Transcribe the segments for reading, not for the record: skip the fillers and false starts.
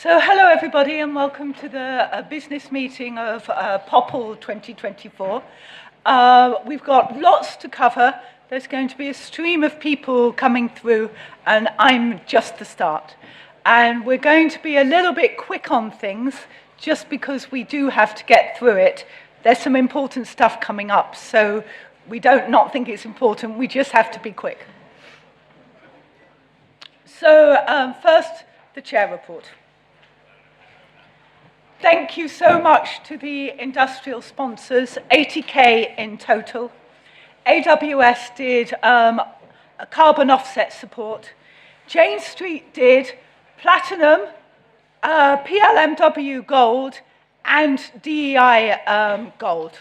So hello everybody and welcome to the business meeting of POPL 2024. We've got lots to cover. There's going to be a stream of people coming through and I'm just the start. And we're going to be a little bit quick on things just because we do have to get through it. There's some important stuff coming up, so we don't not think it's important, we just have to be quick. So first, the chair report. Thank you so much to the industrial sponsors, 80K in total. AWS did a carbon offset support. Jane Street did platinum, PLMW gold, and DEI gold.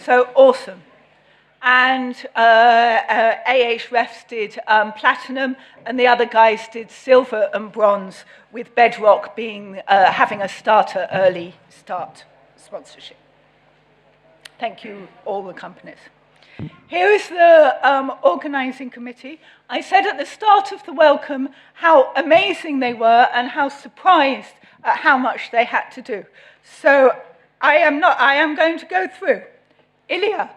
So awesome. And AHREFs did platinum, and the other guys did silver and bronze, with Bedrock being having a early start sponsorship. Thank you, all the companies. Here is the organizing committee. I said at the start of the welcome how amazing they were and how surprised at how much they had to do. So I am going to go through. Ilya,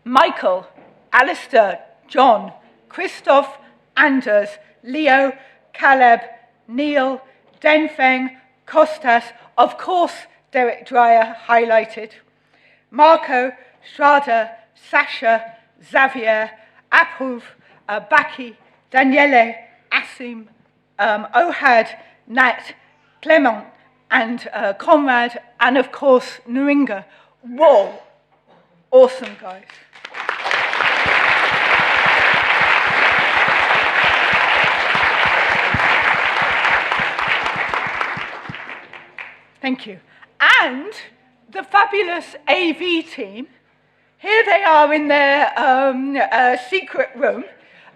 Michael, Alistair, John, Christoph, Anders, Leo, Caleb, Neil, Denfeng, Kostas, of course Derek Dreyer highlighted, Marco, Strada, Sasha, Xavier, Aphuv, Baki, Daniele, Asim, Ohad, Nat, Clement, and Conrad, and of course Nuringa. Whoa, awesome guys. Thank you. And the fabulous AV team, here they are in their secret room.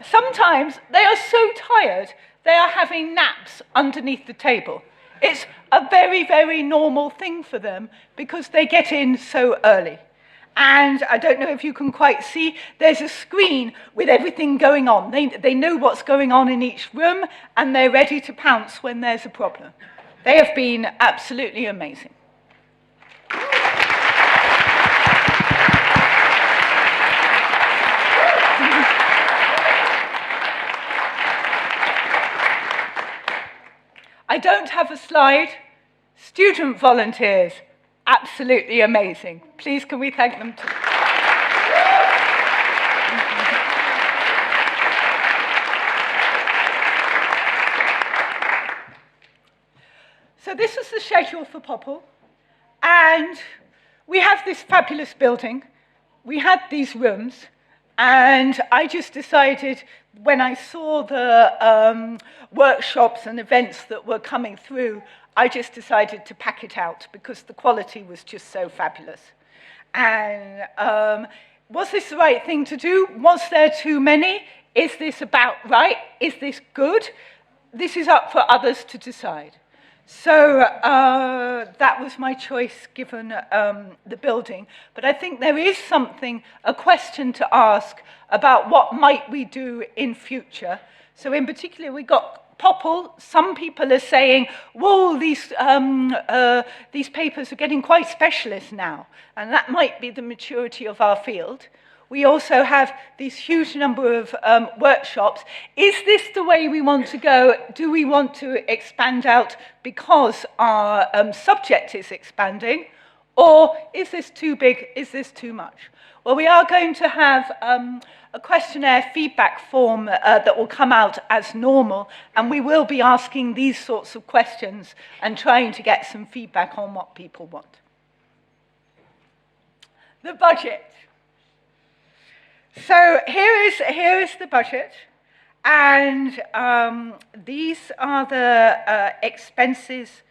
Sometimes they are so tired, they are having naps underneath the table. It's a very, very normal thing for them because they get in so early. And I don't know if you can quite see, there's a screen with everything going on. They know what's going on in each room, and they're ready to pounce when there's a problem. They have been absolutely amazing. I don't have a slide. Student volunteers, absolutely amazing. Please, can we thank them too? So this is the schedule for POPL, and we have this fabulous building. We had these rooms, and I just decided when I saw the workshops and events that were coming through, I just decided to pack it out because the quality was just so fabulous. And was this the right thing to do? Was there too many? Is this about right? Is this good? This is up for others to decide. So that was my choice given the building. But I think there is a question to ask about what might we do in future. So in particular, we got POPL. Some people are saying, whoa, these papers are getting quite specialist now. And that might be the maturity of our field. We also have this huge number of workshops. Is this the way we want to go? Do we want to expand out because our subject is expanding? Or is this too big? Is this too much? Well, we are going to have a questionnaire feedback form that will come out as normal, and we will be asking these sorts of questions and trying to get some feedback on what people want. The budget. So here is the budget, and these are the expenses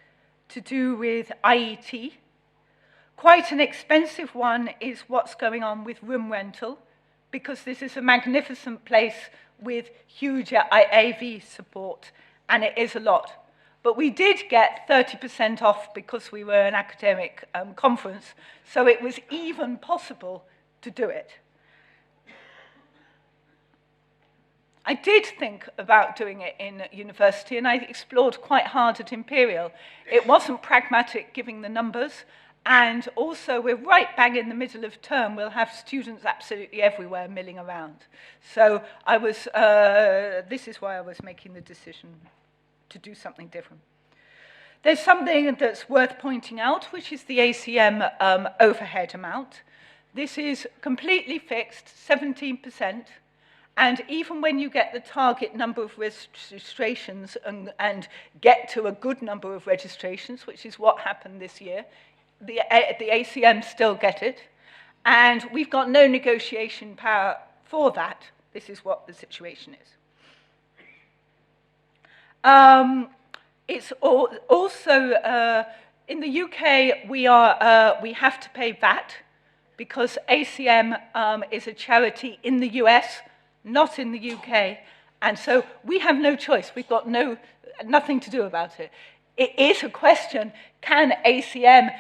to do with IET. Quite an expensive one is what's going on with room rental, because this is a magnificent place with huge AV support, and it is a lot. But we did get 30% off because we were an academic conference, so it was even possible to do it. I did think about doing it in university, and I explored quite hard at Imperial. It wasn't pragmatic giving the numbers, and also we're right bang in the middle of term. We'll have students absolutely everywhere milling around. So I was, this is why I was making the decision to do something different. There's something that's worth pointing out, which is the ACM overhead amount. This is completely fixed, 17%. And even when you get the target number of registrations and get to a good number of registrations, which is what happened this year, the ACM still get it. And we've got no negotiation power for that. This is what the situation is. It's also, in the UK, we have to pay VAT because ACM is a charity in the US, not in the UK, and so we have no choice. We've got nothing to do about it. It is a question, can ACM,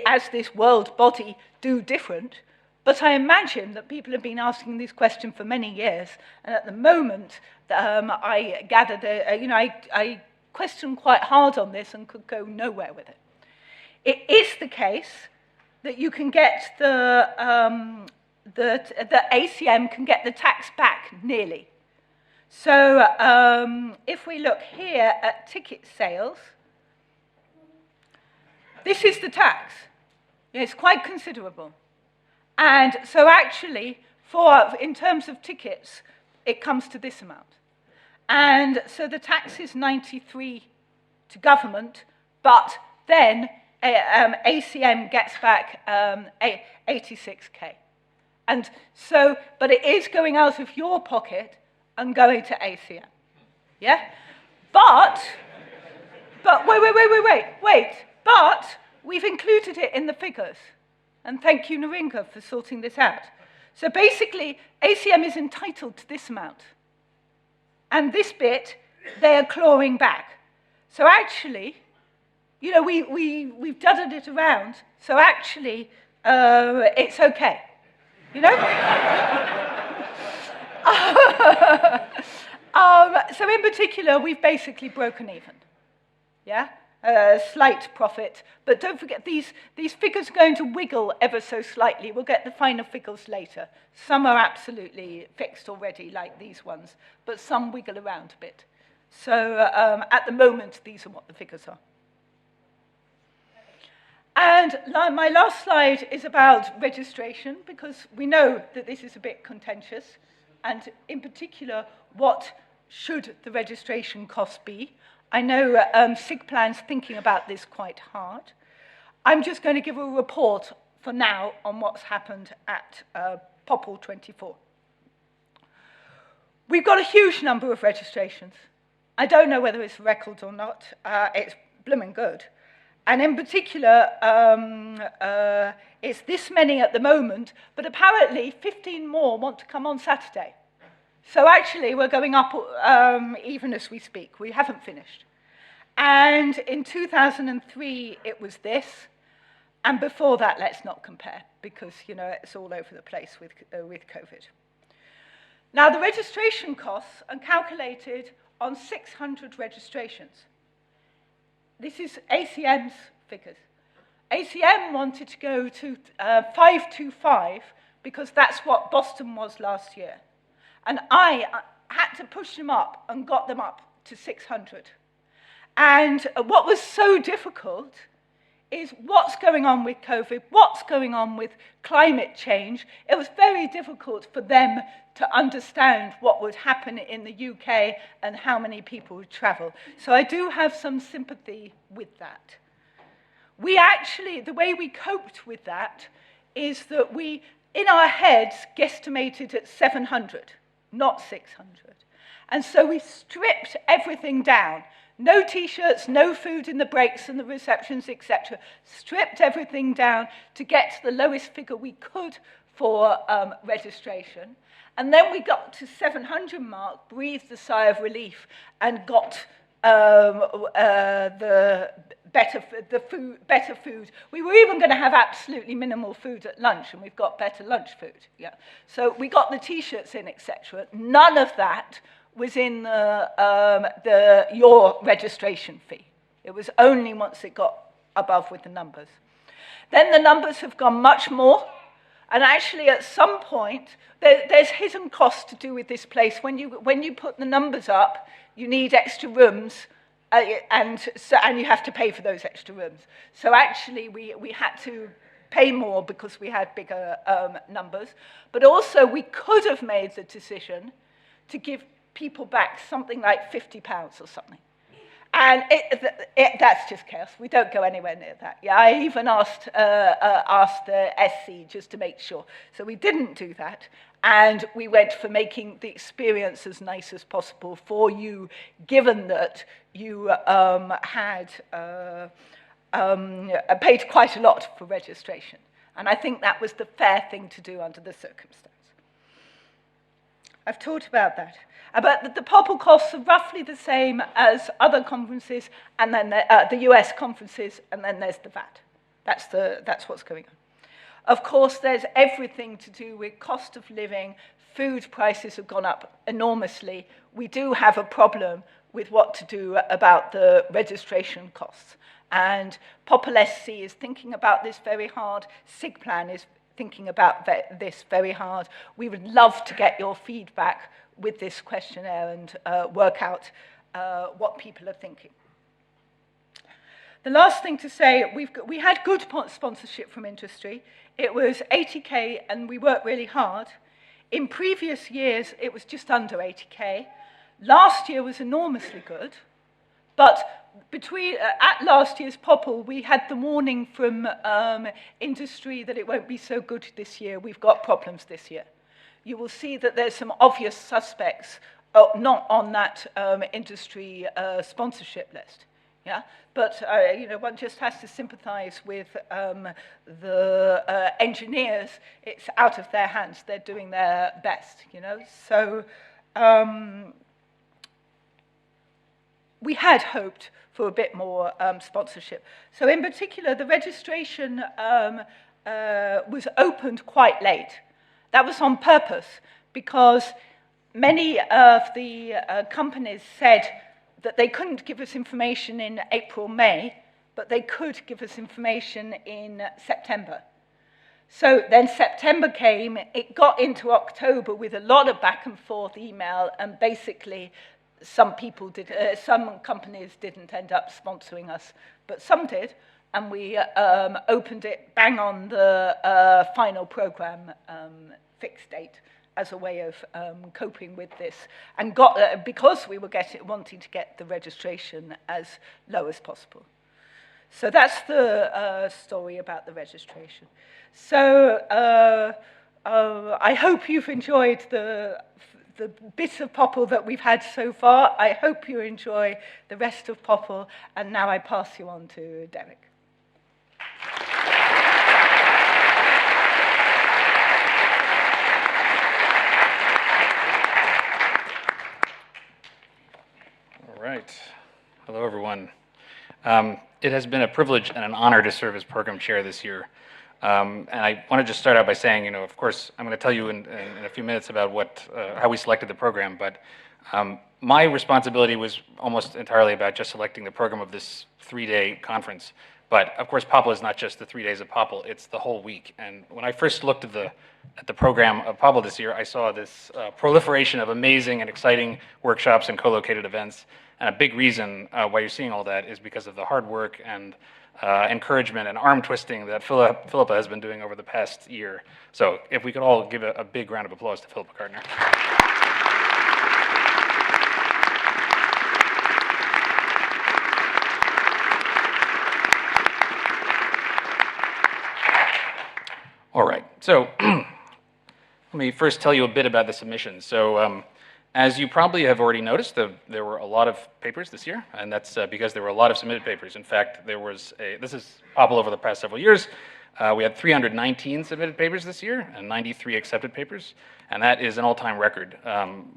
as this world body, do different? But I imagine that people have been asking this question for many years, and at the moment, I gather that, I questioned quite hard on this and could go nowhere with it. It is the case that you can get the ACM can get the tax back, nearly. So if we look here at ticket sales, this is the tax. It's quite considerable. And so actually, in terms of tickets, it comes to this amount. And so the tax is 93 to government, but then ACM gets back 86K. And so, but it is going out of your pocket and going to ACM. Yeah? But wait. But we've included it in the figures. And thank you, Naringa, for sorting this out. So basically, ACM is entitled to this amount. And this bit, they are clawing back. So actually, we've dudded it around. So actually, it's okay. So in particular, we've basically broken even. Yeah? Slight profit, but don't forget, these figures are going to wiggle ever so slightly. We'll get the final figures later. Some are absolutely fixed already, like these ones, but some wiggle around a bit. So at the moment, these are what the figures are. And my last slide is about registration, because we know that this is a bit contentious, and in particular, what should the registration cost be? I know SIGPLAN's thinking about this quite hard. I'm just going to give a report for now on what's happened at POPL'24. We've got a huge number of registrations. I don't know whether it's a record or not. It's blooming good. And in particular, it's this many at the moment, but apparently 15 more want to come on Saturday. So actually, we're going up even as we speak. We haven't finished. And in 2003, it was this. And before that, let's not compare, because, it's all over the place with COVID. Now, the registration costs are calculated on 600 registrations. This is ACM's figures. ACM wanted to go to 525 because that's what Boston was last year. And I had to push them up and got them up to 600. And what was so difficult is what's going on with COVID, what's going on with climate change. It was very difficult for them to understand what would happen in the UK and how many people would travel. So I do have some sympathy with that. We actually, the way we coped with that is that we, in our heads, guesstimated at 700, not 600. And so we stripped everything down. No T-shirts, no food in the breaks and the receptions, etc. Stripped everything down to get to the lowest figure we could for registration. And then we got to 700 mark, breathed a sigh of relief, and got the better food. We were even going to have absolutely minimal food at lunch, and we've got better lunch food. Yeah. So we got the T-shirts in, etc. None of that was in your registration fee. It was only once it got above with the numbers. Then the numbers have gone much more. And actually, at some point, there's hidden costs to do with this place. When you put the numbers up, you need extra rooms, and you have to pay for those extra rooms. So actually, we had to pay more because we had bigger numbers. But also, we could have made the decision to give people back something like £50 or something. And that's just chaos. We don't go anywhere near that. Yeah, I even asked the SC just to make sure. So we didn't do that. And we went for making the experience as nice as possible for you, given that you had paid quite a lot for registration. And I think that was the fair thing to do under the circumstance. I've talked about that. But the POPL costs are roughly the same as other conferences, and then the US conferences, and then there's the VAT. That's what's going on. Of course, there's everything to do with cost of living. Food prices have gone up enormously. We do have a problem with what to do about the registration costs. And POPL'24 is thinking about this very hard. SIGPLAN is thinking about this very hard. We would love to get your feedback with this questionnaire and work out what people are thinking. The last thing to say, we had good sponsorship from industry. It was 80K, and we worked really hard. In previous years, it was just under 80K. Last year was enormously good, but at last year's POPL, we had the warning from industry that it won't be so good this year. We've got problems this year. You will see that there's some obvious suspects not on that industry sponsorship list. Yeah, but one just has to sympathize with the engineers. It's out of their hands. They're doing their best, So we had hoped for a bit more sponsorship. So in particular, the registration was opened quite late. That was on purpose, because many of the companies said that they couldn't give us information in April, May, but they could give us information in September. So then September came, it got into October with a lot of back and forth email, and basically some companies didn't end up sponsoring us, but some did, and we opened it bang on the final program fixed date as a way of coping with this, and because we were wanting to get the registration as low as possible. So that's the story about the registration. So I hope you've enjoyed the bit of POPL that we've had so far. I hope you enjoy the rest of POPL, and now I pass you on to Derek. All right. Hello, everyone. It has been a privilege and an honor to serve as program chair this year. And I want to just start out by saying, of course, I'm going to tell you in a few minutes about how we selected the program, but my responsibility was almost entirely about just selecting the program of this 3-day conference. But of course, POPL is not just the 3 days of POPL, it's the whole week. And when I first looked at the program of POPL this year, I saw this proliferation of amazing and exciting workshops and co-located events. And a big reason why you're seeing all that is because of the hard work and encouragement and arm twisting that Philippa has been doing over the past year. So if we could all give a big round of applause to Philippa Gardner. All right, so let me first tell you a bit about the submissions. So as you probably have already noticed, there were a lot of papers this year, and that's because there were a lot of submitted papers. In fact, this is POPL over the past several years. We had 319 submitted papers this year and 93 accepted papers, and that is an all-time record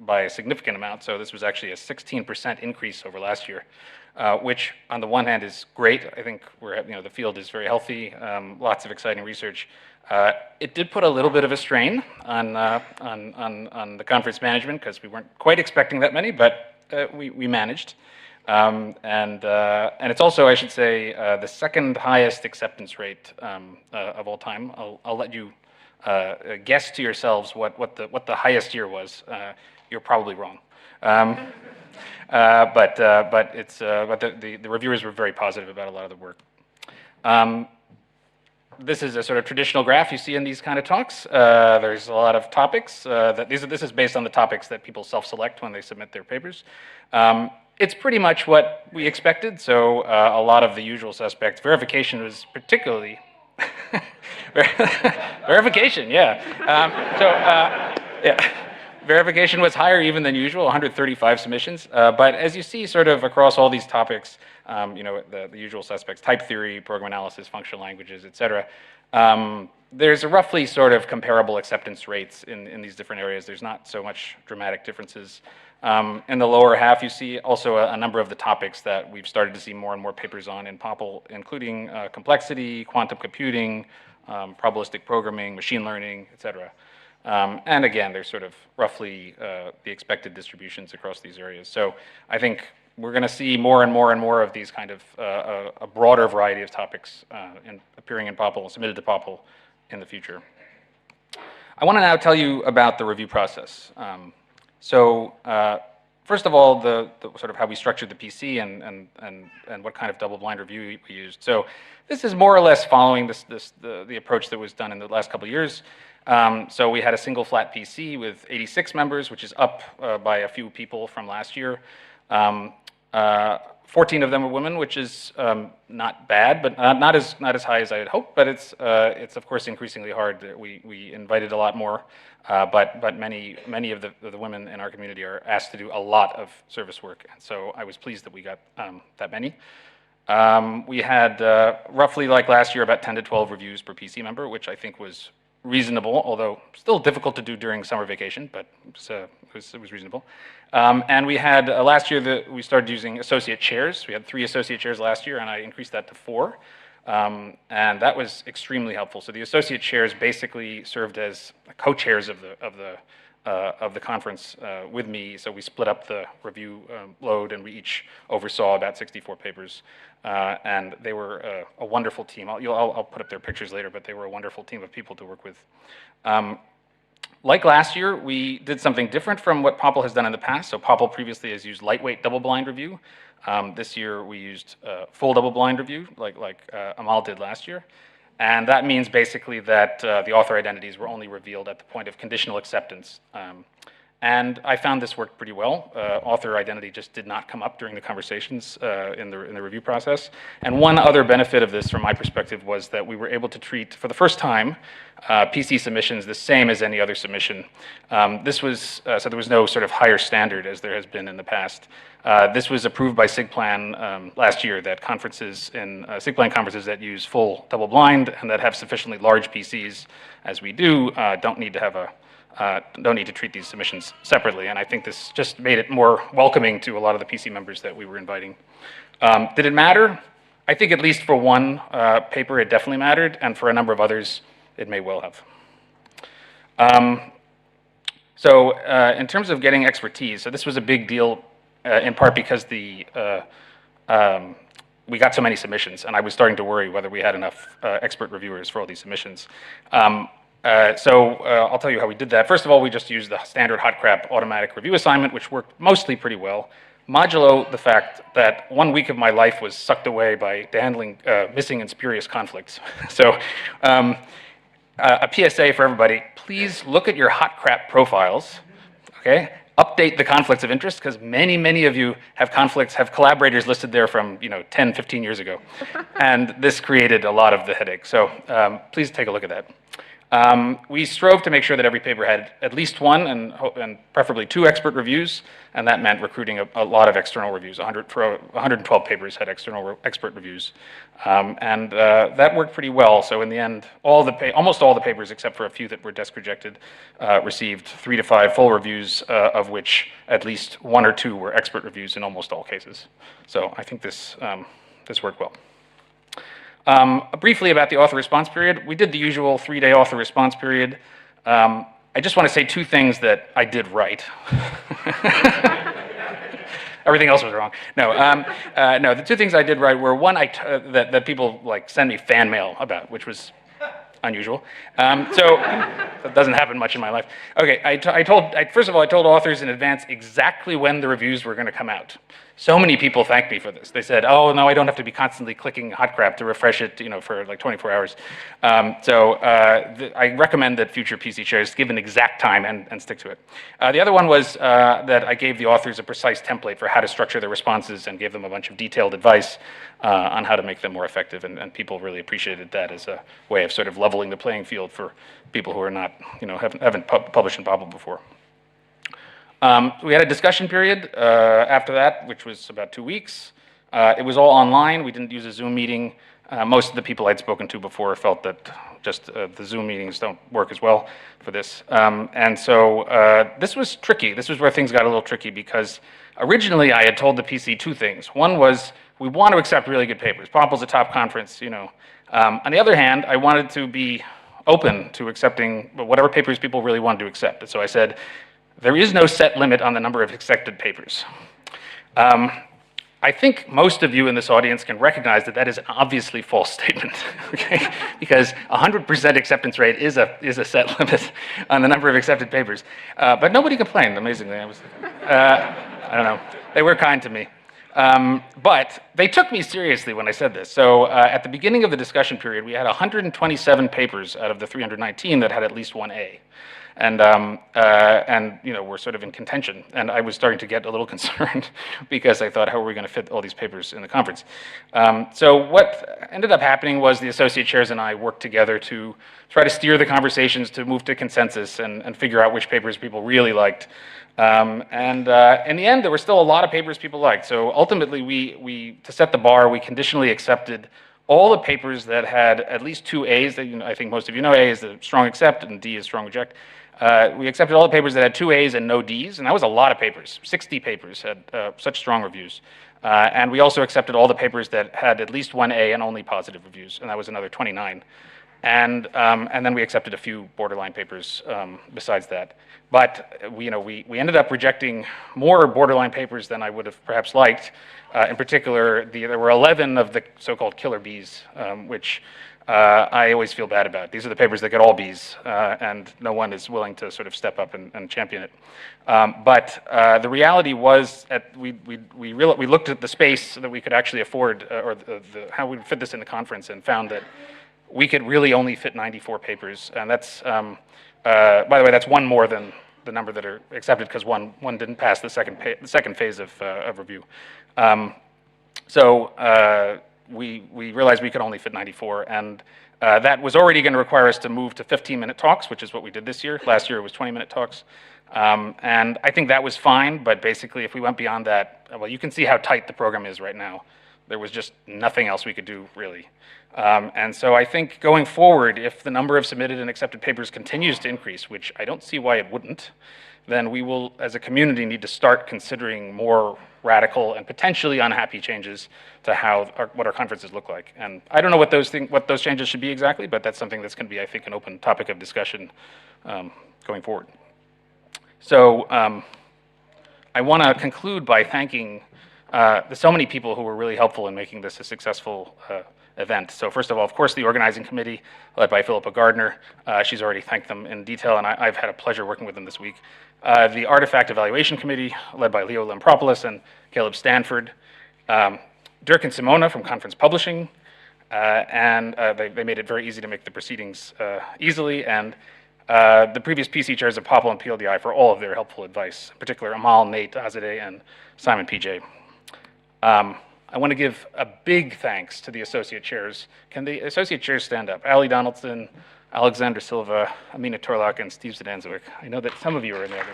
by a significant amount. So this was actually a 16% increase over last year, which on the one hand is great. I think the field is very healthy, lots of exciting research. It did put a little bit of a strain on the conference management because we weren't quite expecting that many, but we managed. And it's also, I should say, the second highest acceptance rate of all time. I'll let you guess to yourselves what the highest year was. You're probably wrong. But the reviewers were very positive about a lot of the work. This is a sort of traditional graph you see in these kind of talks. There's a lot of topics. This is based on the topics that people self-select when they submit their papers. It's pretty much what we expected, so a lot of the usual suspects. Verification was particularly... Verification, yeah. Verification was higher even than usual, 135 submissions. But as you see sort of across all these topics, the usual suspects, type theory, program analysis, functional languages, et cetera, there's a roughly sort of comparable acceptance rates in these different areas. There's not so much dramatic differences. In the lower half, you see also a number of the topics that we've started to see more and more papers on in POPL, including complexity, quantum computing, probabilistic programming, machine learning, et cetera. And again, there's sort of roughly the expected distributions across these areas. So I think we're going to see more and more and more of these kind of a broader variety of topics appearing in POPL, submitted to POPL in the future. I want to now tell you about the review process. First of all, the sort of how we structured the PC and what kind of double-blind review we used. So this is more or less following the approach that was done in the last couple of years. So we had a single flat PC with 86 members, which is up by a few people from last year. 14 of them were women, which is not bad, but not as high as I had hoped. But it's of course increasingly hard. We invited a lot more, but many of the women in our community are asked to do a lot of service work, and so I was pleased that we got that many. We had roughly like last year about 10 to 12 reviews per PC member, which I think was reasonable, although still difficult to do during summer vacation, but it was reasonable. And we had, last year, we started using associate chairs. We had 3 associate chairs last year, and I increased that to 4. And that was extremely helpful. So the associate chairs basically served as co-chairs of the conference with me. So we split up the review load, and we each oversaw about 64 papers. And they were a wonderful team. I'll put up their pictures later, but they were a wonderful team of people to work with. Like last year, we did something different from what POPL has done in the past. So POPL previously has used lightweight double-blind review. This year, we used full double-blind review, like Amal did last year. And that means basically that the author identities were only revealed at the point of conditional acceptance. And I found this worked pretty well. Author identity just did not come up during the conversations in the review process. And one other benefit of this, from my perspective, was that we were able to treat, for the first time, PC submissions the same as any other submission. This was, so there was no sort of higher standard as there has been in the past. This was approved by SIGPLAN last year, that conferences SIGPLAN conferences that use full double-blind and that have sufficiently large PCs, as we do, don't need to treat these submissions separately, and I think this just made it more welcoming to a lot of the PC members that we were inviting. Did it matter? I think at least for one paper it definitely mattered, and for a number of others it may well have. In terms of getting expertise, so this was a big deal in part because we got so many submissions, and I was starting to worry whether we had enough expert reviewers for all these submissions. I'll tell you how we did that. First of all, we just used the standard hot crap automatic review assignment, which worked mostly pretty well, modulo the fact that 1 week of my life was sucked away by handling missing and spurious conflicts. So a PSA for everybody, please look at your hot crap profiles, okay? Update the conflicts of interest, because many of you have collaborators listed there from 10, 15 years ago. And this created a lot of the headache. So please take a look at that. We strove to make sure that every paper had at least one and preferably two expert reviews, and that meant recruiting a lot of external reviews. 112 papers had expert reviews, and that worked pretty well. So in the end, almost all the papers, except for a few that were desk rejected, received 3 to 5 full reviews, of which at least 1 or 2 were expert reviews in almost all cases. So I think this worked well. Briefly about the author response period, we did the usual 3-day author response period. I just want to say 2 things that I did right. Everything else was wrong. No, no. The 2 things I did right were one that people like send me fan mail about, which was unusual. So that doesn't happen much in my life. Okay, first of all, I told authors in advance exactly when the reviews were going to come out. So many people thanked me for this. They said, "Oh no, I don't have to be constantly clicking hot crap to refresh it, for like 24 hours." I recommend that future PC chairs give an exact time and stick to it. The other one was that I gave the authors a precise template for how to structure their responses and gave them a bunch of detailed advice on how to make them more effective, and people really appreciated that as a way of sort of leveling the playing field for people who are not, haven't published in POPL before. We had a discussion period after that, which was about 2 weeks. It was all online. We didn't use a Zoom meeting. Most of the people I'd spoken to before felt that just the Zoom meetings don't work as well for this. This was tricky. This was where things got a little tricky because originally I had told the PC 2 things. One was, we want to accept really good papers. POPL's a top conference, On the other hand, I wanted to be open to accepting whatever papers people really wanted to accept. And so I said, there is no set limit on the number of accepted papers. I think most of you in this audience can recognize that that is an obviously false statement, okay? Because 100% acceptance rate is a set limit on the number of accepted papers. But nobody complained, amazingly. I don't know, they were kind to me. But they took me seriously when I said this. So at the beginning of the discussion period, we had 127 papers out of the 319 that had at least 1 A. And we're sort of in contention. And I was starting to get a little concerned because I thought, how are we going to fit all these papers in the conference? So what ended up happening was the associate chairs and I worked together to try to steer the conversations to move to consensus and figure out which papers people really liked. In the end, there were still a lot of papers people liked. So ultimately, we to set the bar, we conditionally accepted all the papers that had at least 2 A's. That, I think most of you know A is the strong accept and D is strong reject. We accepted all the papers that had 2 A's and no D's, and that was a lot of papers. 60 papers had such strong reviews. And we also accepted all the papers that had at least 1 A and only positive reviews, and that was another 29. And then we accepted a few borderline papers besides that. But we ended up rejecting more borderline papers than I would have perhaps liked. In particular, there were 11 of the so-called killer Bs, which I always feel bad about. These are the papers that get all Bs, and no one is willing to sort of step up and champion it. But the reality was, we looked at the space that we could actually afford, or how we would fit this in the conference, and found that we could really only fit 94 papers, and that's, by the way, that's 1 more than the number that are accepted because one didn't pass the second phase of review. We realized we could only fit 94, and that was already going to require us to move to 15-minute talks, which is what we did this year. Last year it was 20-minute talks. And I think that was fine, but basically if we went beyond that, well, you can see how tight the program is right now. There was just nothing else we could do, really. And so I think going forward, if the number of submitted and accepted papers continues to increase, which I don't see why it wouldn't, then we will, as a community, need to start considering more radical and potentially unhappy changes to what our conferences look like. And I don't know what those changes should be exactly, but that's something that's going to be, I think, an open topic of discussion going forward. So I want to conclude by thanking so many people who were really helpful in making this a successful event. So first of all, of course, the organizing committee led by Philippa Gardner. She's already thanked them in detail, and I've had a pleasure working with them this week. The Artifact Evaluation Committee led by Leo Lampropoulos and Caleb Stanford. Dirk and Simona from Conference Publishing, and they made it very easy to make the proceedings easily, and the previous PC chairs of POPL and PLDI for all of their helpful advice, in particular Amal, Nate, Azadeh, and Simon PJ. I want to give a big thanks to the associate chairs. Can the associate chairs stand up? Ali Donaldson, Alexander Silva, Amina Torlak, and Steve Zidanzovic. I know that some of you are in the other.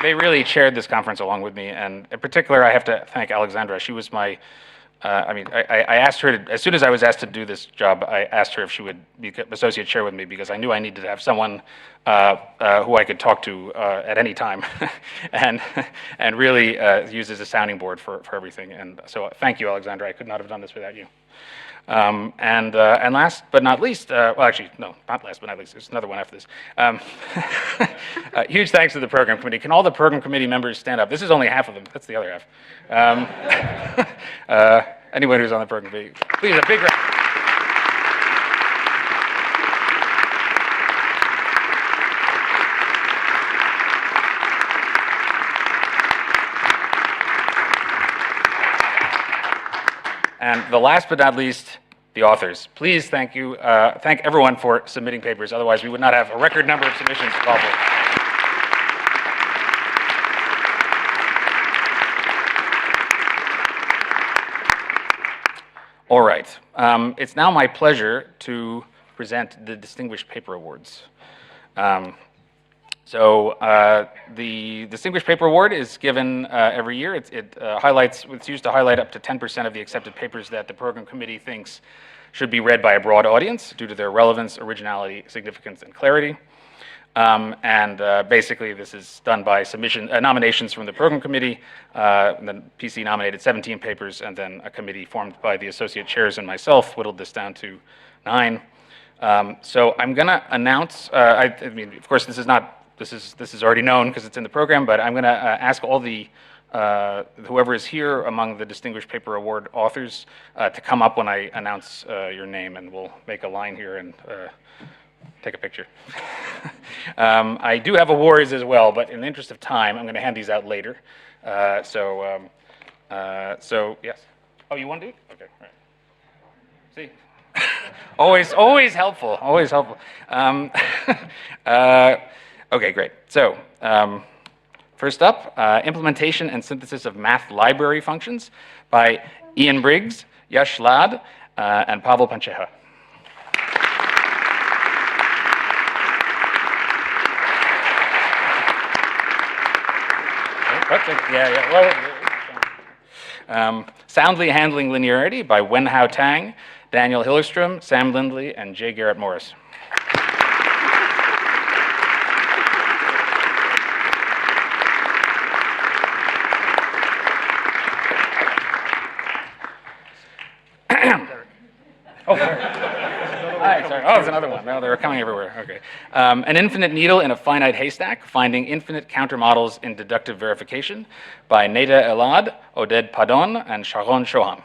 They really chaired this conference along with me, and in particular, I have to thank Alexandra. She was my, I asked her, as soon as I was asked to do this job, I asked her if she would be associate chair with me because I knew I needed to have someone who I could talk to at any time and really use as a sounding board for everything. And so thank you, Alexandra. I could not have done this without you. And last but not least, well, actually, no, not last but not least. There's another one after this. Huge thanks to the program committee. Can all the program committee members stand up? This is only half of them. That's the other half. Anyone who's on the program committee, please, a big round. And the last but not least, the authors. Please thank you. Thank everyone for submitting papers. Otherwise, we would not have a record number of submissions to call for. All right. It's now my pleasure to present the Distinguished Paper Awards. The Distinguished Paper Award is given every year. It's used to highlight up to 10% of the accepted papers that the program committee thinks should be read by a broad audience due to their relevance, originality, significance, and clarity. Basically, this is done by nominations from the program committee. And then PC nominated 17 papers, and then a committee formed by the associate chairs and myself whittled this down to 9. So I'm going to announce. I mean, of course, this is already known because it's in the program. But I'm going to ask all the whoever is here among the Distinguished Paper Award authors to come up when I announce your name, and we'll make a line here and take a picture. I do have awards as well, but in the interest of time, I'm going to hand these out later. So yes. Oh, you want to do it? Okay. All right. See. always helpful. Always helpful. Okay, great. So. First up, Implementation and Synthesis of Math Library Functions by Ian Briggs, Yash Lad, and Pavel Pancheha. Soundly Handling Linearity by Wenhao Tang, Daniel Hillerstrom, Sam Lindley, and J. Garrett Morris. Oh, sorry. Hi, sorry. Oh, it's another one. No, they're coming everywhere. Okay. An Infinite Needle in a Finite Haystack, Finding Infinite Countermodels in Deductive Verification by Neda Elad, Oded Padon, and Sharon Shoham.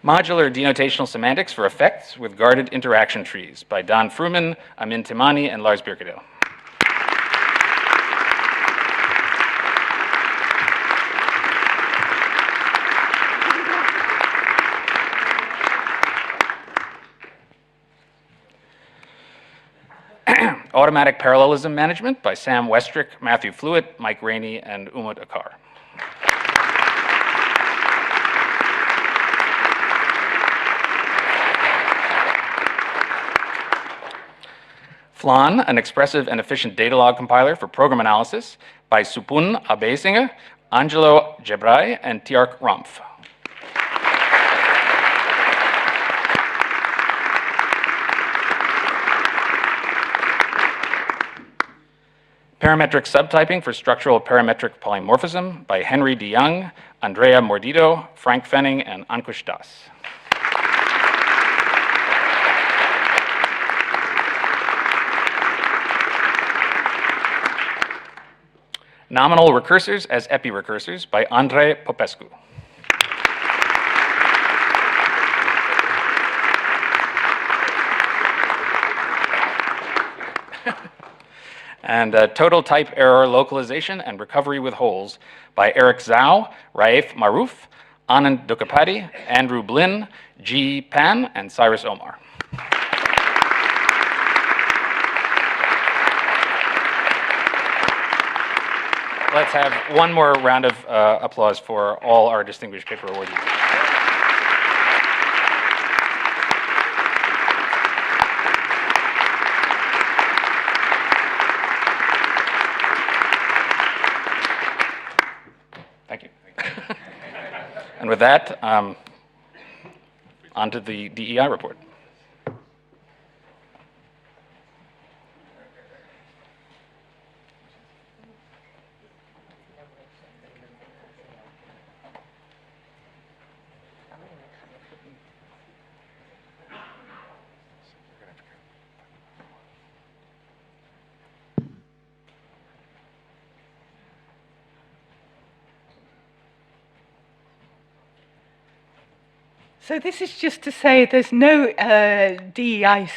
Modular Denotational Semantics for Effects with Guarded Interaction Trees by Don Fruman, Amin Timani, and Lars Birkedale. Automatic Parallelism Management by Sam Westrick, Matthew Flewitt, Mike Rainey, and Umut Akar. FLAN, an expressive and efficient data log compiler for program analysis by Supun Abesinger, Angelo Gebrai, and Tiark Rumpf. Parametric subtyping for structural parametric polymorphism by Henry De Young, Andrea Mordido, Frank Fenning, and Ankush Das. Nominal recursors as epirecursors by Andrei Popescu. and Total Type Error Localization and Recovery with Holes by Eric Zhao, Raif Marouf, Anand Dukapati, Andrew Blinn, G. Pan, and Cyrus Omar. Let's have one more round of applause for all our distinguished paper awardees. Thank you. And with that, on to the DEI report. So this is just to say there's no DEI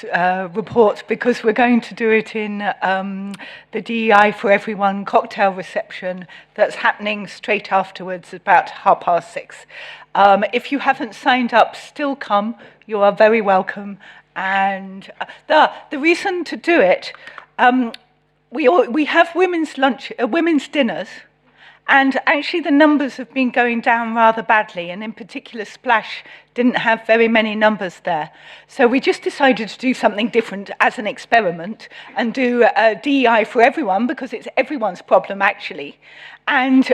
report because we're going to do it in the DEI for Everyone cocktail reception that's happening straight afterwards, about 6:30. If you haven't signed up, still come. You are very welcome. And the reason to do it, we have women's dinners. And actually the numbers have been going down rather badly, and in particular Splash didn't have very many numbers there. So we just decided to do something different as an experiment and do DEI for everyone, because it's everyone's problem actually. And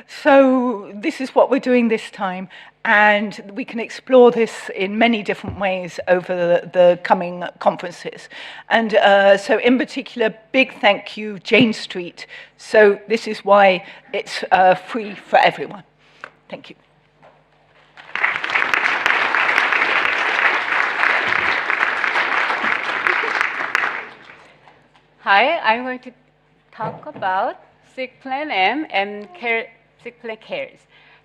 so this is what we're doing this time, and we can explore this in many different ways over the coming conferences. And so in particular, big thank you, Jane Street. So this is why it's free for everyone. Thank you. Hi, I'm going to talk about SIGPLAN M and SIGPLAN Cares.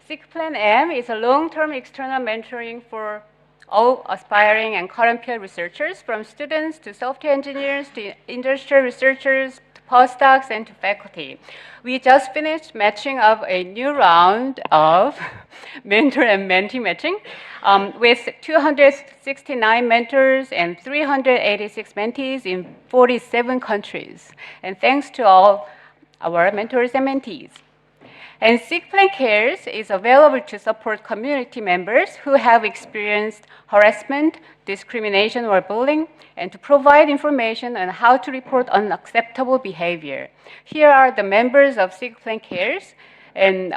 SIGPLAN M is a long-term external mentoring for all aspiring and current peer researchers, from students to software engineers to industrial researchers, to postdocs, and to faculty. We just finished matching of a new round of mentor and mentee matching with 269 mentors and 386 mentees in 47 countries. And thanks to all our mentors and mentees. And SIGPLAN Cares is available to support community members who have experienced harassment, discrimination, or bullying, and to provide information on how to report unacceptable behavior. Here are the members of SIGPLAN Cares, and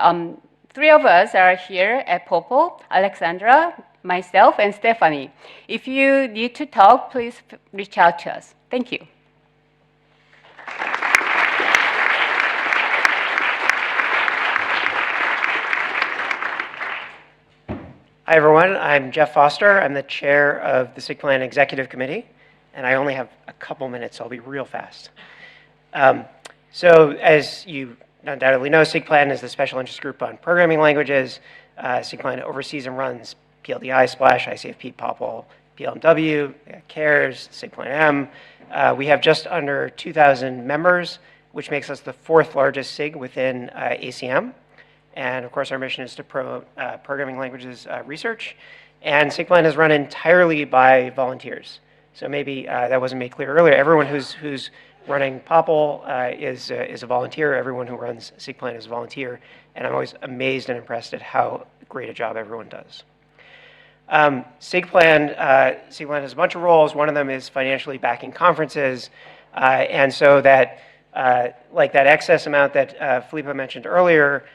3 of us are here at POPL, Alexandra, myself, and Stephanie. If you need to talk, please reach out to us. Thank you. Hi, everyone. I'm Jeff Foster. I'm the chair of the SIGPLAN Executive Committee, and I only have a couple minutes, so I'll be real fast. So as you undoubtedly know, SIGPLAN is the special interest group on programming languages. SIGPLAN oversees and runs PLDI, Splash, ICFP, POPL, PLMW, CARES, SIGPLAN M. We have just under 2,000 members, which makes us the 4th largest SIG within ACM. And of course, our mission is to promote programming languages research. And SIGPLAN is run entirely by volunteers. So maybe that wasn't made clear earlier. Everyone who's running POPL is a volunteer. Everyone who runs SIGPLAN is a volunteer. And I'm always amazed and impressed at how great a job everyone does. SIGPLAN has a bunch of roles. One of them is financially backing conferences. And so that, like that excess amount that Felipe mentioned earlier,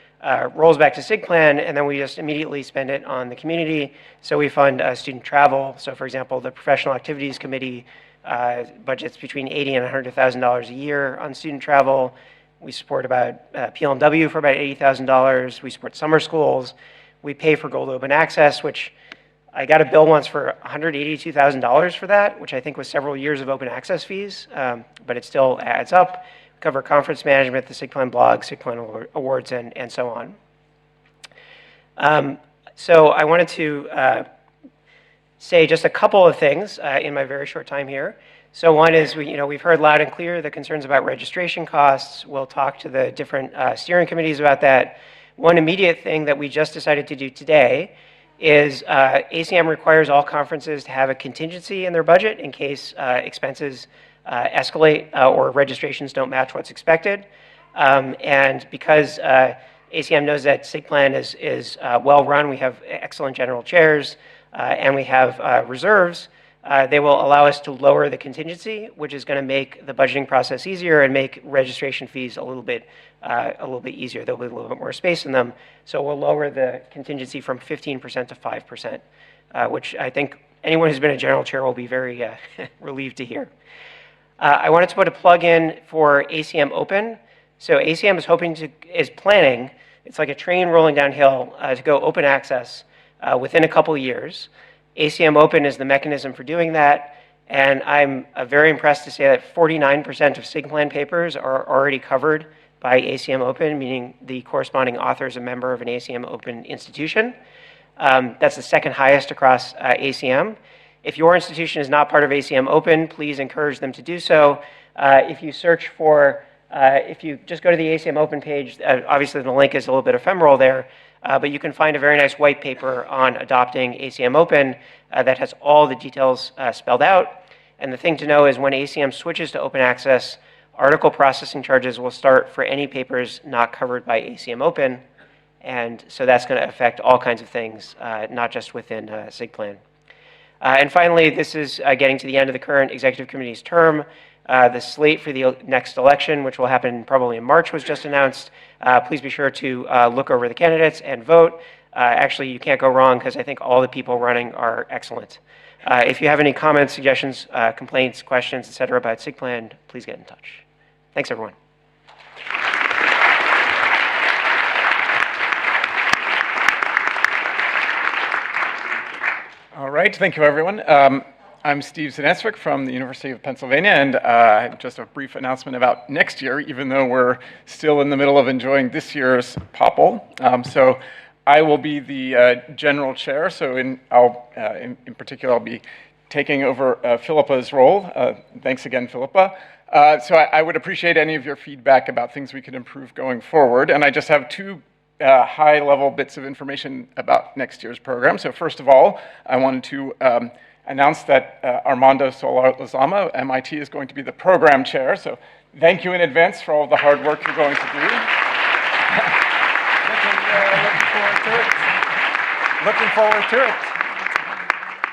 rolls back to SIGPLAN, and then we just immediately spend it on the community. So we fund student travel. So for example, the Professional Activities Committee budgets between $80,000 and $100,000 a year on student travel. We support about PLMW for about $80,000. We support summer schools. We pay for Gold Open Access, which I got a bill once for $182,000 for that, which I think was several years of open access fees, but it still adds up. Cover conference management, the SIGPLAN blog, SIGPLAN awards, and so on. So I wanted to say just a couple of things in my very short time here. So one is, we've heard loud and clear the concerns about registration costs. We'll talk to the different steering committees about that. One immediate thing that we just decided to do today is ACM requires all conferences to have a contingency in their budget in case expenses escalate or registrations don't match what's expected. And because ACM knows that SIGPLAN is well run, we have excellent general chairs, and we have reserves, they will allow us to lower the contingency, which is going to make the budgeting process easier and make registration fees a little bit easier. There'll be a little bit more space in them. So we'll lower the contingency from 15% to 5%, which I think anyone who's been a general chair will be very relieved to hear. I wanted to put a plug in for ACM Open. So ACM is planning, it's like a train rolling downhill to go open access within a couple of years. ACM Open is the mechanism for doing that, and I'm very impressed to say that 49% of SIGPLAN papers are already covered by ACM Open, meaning the corresponding author is a member of an ACM Open institution. That's the second highest across ACM. If your institution is not part of ACM Open, please encourage them to do so. If you search for, if you just go to the ACM Open page, obviously the link is a little bit ephemeral there, but you can find a very nice white paper on adopting ACM Open that has all the details spelled out. And the thing to know is when ACM switches to open access, article processing charges will start for any papers not covered by ACM Open. And so that's going to affect all kinds of things, not just within SIGPLAN. And finally, this is getting to the end of the current executive committee's term. The slate for the next election, which will happen probably in March, was just announced. Please be sure to look over the candidates and vote. Actually, you can't go wrong because I think all the people running are excellent. If you have any comments, suggestions, complaints, questions, etc. about SIGPLAN, please get in touch. Thanks, everyone. All right, thank you, everyone. I'm Steve Zaneswick from the University of Pennsylvania, and just a brief announcement about next year, even though we're still in the middle of enjoying this year's POPL. So I will be the general chair, so in particular, I'll be taking over Philippa's role. Thanks again, Philippa. So I would appreciate any of your feedback about things we could improve going forward, and I just have two high-level bits of information about next year's program. So first of all, I wanted to announce that Armando Solar-Lozama, MIT, is going to be the program chair. So thank you in advance for all the hard work you're going to do. Looking forward to it.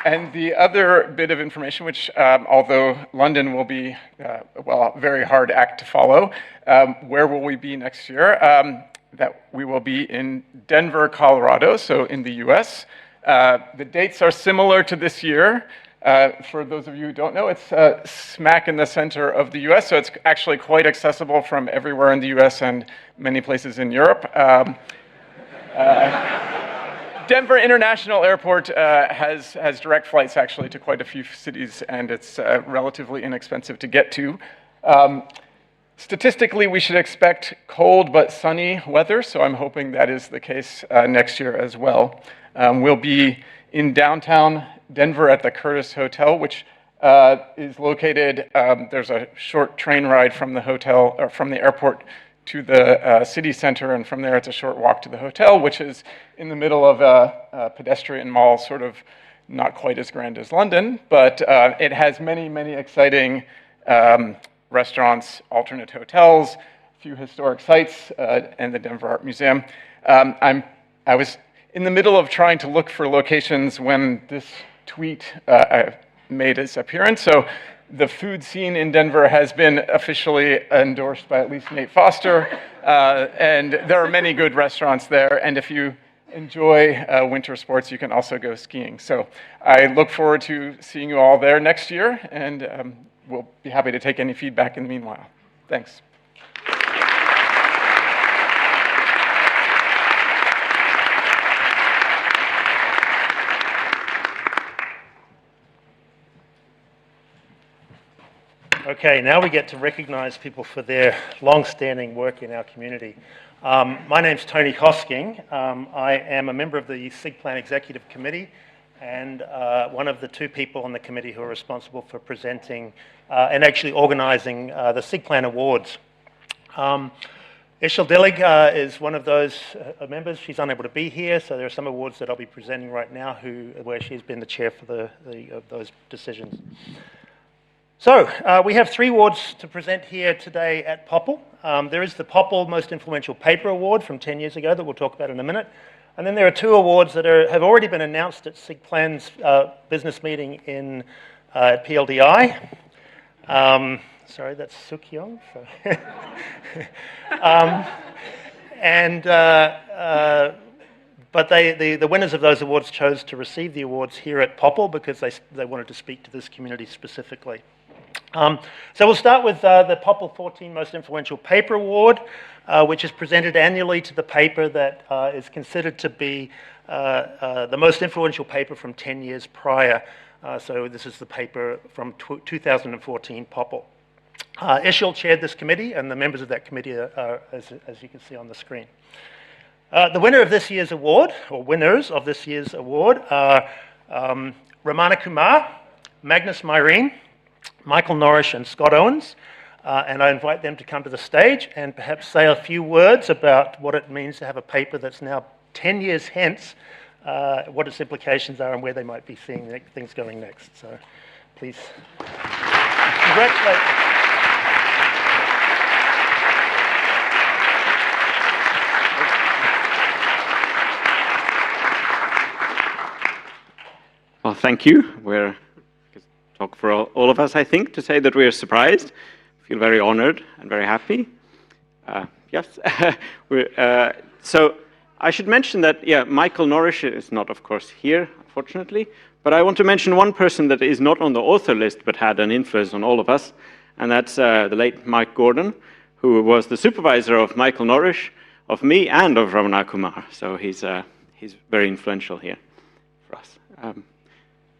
And the other bit of information, which although London will be, a very hard act to follow, where will we be next year? That we will be in Denver, Colorado, so in the US. The dates are similar to this year. For those of you who don't know, it's smack in the center of the US, so it's actually quite accessible from everywhere in the US and many places in Europe. Denver International Airport has direct flights actually to quite a few cities, and it's relatively inexpensive to get to. Statistically, we should expect cold but sunny weather, so I'm hoping that is the case next year as well. We'll be in downtown Denver at the Curtis Hotel, which is located, there's a short train ride from the hotel, or from the airport to the city center, and from there it's a short walk to the hotel, which is in the middle of a pedestrian mall, sort of not quite as grand as London, but it has many, many exciting restaurants, alternate hotels, a few historic sites, and the Denver Art Museum. I was in the middle of trying to look for locations when this tweet made its appearance. So the food scene in Denver has been officially endorsed by at least Nate Foster, and there are many good restaurants there. And if you enjoy winter sports, you can also go skiing. So I look forward to seeing you all there next year, and we'll be happy to take any feedback in the meanwhile. Thanks. Okay, now we get to recognize people for their long-standing work in our community. My name's Tony Hosking. I am a member of the SIGPLAN Executive Committee, and one of the two people on the committee who are responsible for presenting and actually organizing the SIGPLAN Awards. Ishil Dillig is one of those members. She's unable to be here, so there are some awards that I'll be presenting right now where she's been the chair for of those decisions. So we have 3 awards to present here today at POPL. There is the POPL Most Influential Paper Award from 10 years ago that we'll talk about in a minute. And then there are 2 awards that have already been announced at SIGPLAN's business meeting in PLDI. Sorry, that's Sukhyong. But the winners of those awards chose to receive the awards here at POPL because they wanted to speak to this community specifically. So we'll start with the POPL'24 Most Influential Paper Award, which is presented annually to the paper that is considered to be the most influential paper from 10 years prior. So this is the paper from 2014 POPL. Ishil chaired this committee, and the members of that committee are as you can see on the screen. The winner of this year's award, or winners of this year's award, are Ramana Kumar, Magnus Myrene, Michael Norrish, and Scott Owens. And I invite them to come to the stage and perhaps say a few words about what it means to have a paper that's now 10 years hence, what its implications are and where they might be seeing things going next. So please, congratulations. Well, thank you. We're talk for all of us, I think, to say that we are surprised, feel very honored and very happy. Yes. So I should mention that, yeah, Michael Norrish is not, of course, here, unfortunately, but I want to mention one person that is not on the author list but had an influence on all of us, and that's the late Mike Gordon, who was the supervisor of Michael Norrish, of me, and of Ramana Kumar. So he's very influential here for us.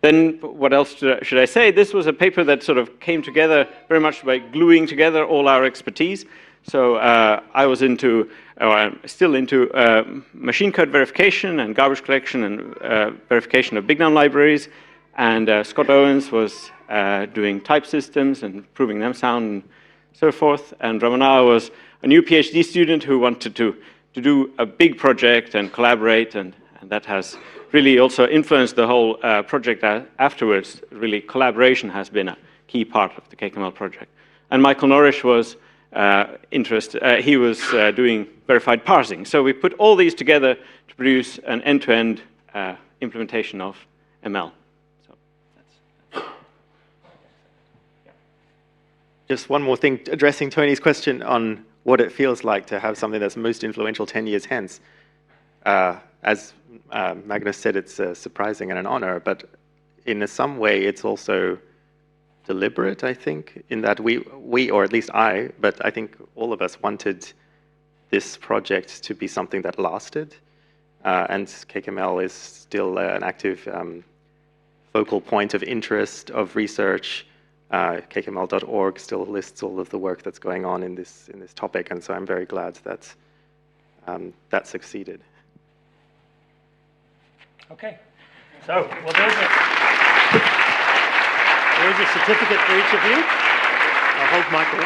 Then what else should I say? This was a paper that sort of came together very much by gluing together all our expertise. So I was into, or I'm still into, machine code verification and garbage collection and verification of big noun libraries. And Scott Owens was doing type systems and proving them sound and so forth. And Ramana was a new PhD student who wanted to do a big project and collaborate, and that has really also influenced the whole project afterwards. Really, collaboration has been a key part of the KKML project. And Michael Norrish was he was doing verified parsing. So we put all these together to produce an end-to-end implementation of ML. So that's Just one more thing, addressing Tony's question on what it feels like to have something that's most influential 10 years hence. As Magnus said, it's surprising and an honor, but in some way it's also deliberate, I think, in that we, or at least I, but I think all of us wanted this project to be something that lasted, and KKML is still an active focal point of interest, of research. KKML.org still lists all of the work that's going on in this topic, and so I'm very glad that that succeeded. Okay, so well, there is a certificate for each of you. I'll hold Michael.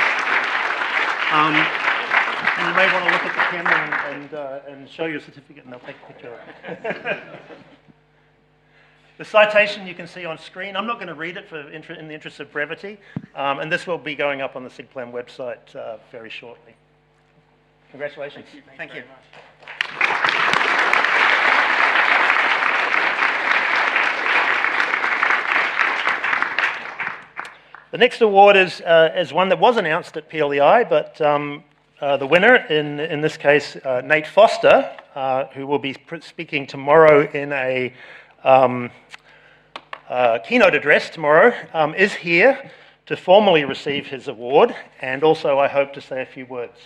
You may want to look at the camera and show your certificate, and they'll take a picture of it. The citation you can see on screen. I'm not going to read it in the interest of brevity, and this will be going up on the SIGPLAN website very shortly. Congratulations. Thank you. The next award is one that was announced at PLEI, but the winner, in this case, Nate Foster, who will be speaking tomorrow in a keynote address tomorrow, is here to formally receive his award, and also I hope to say a few words.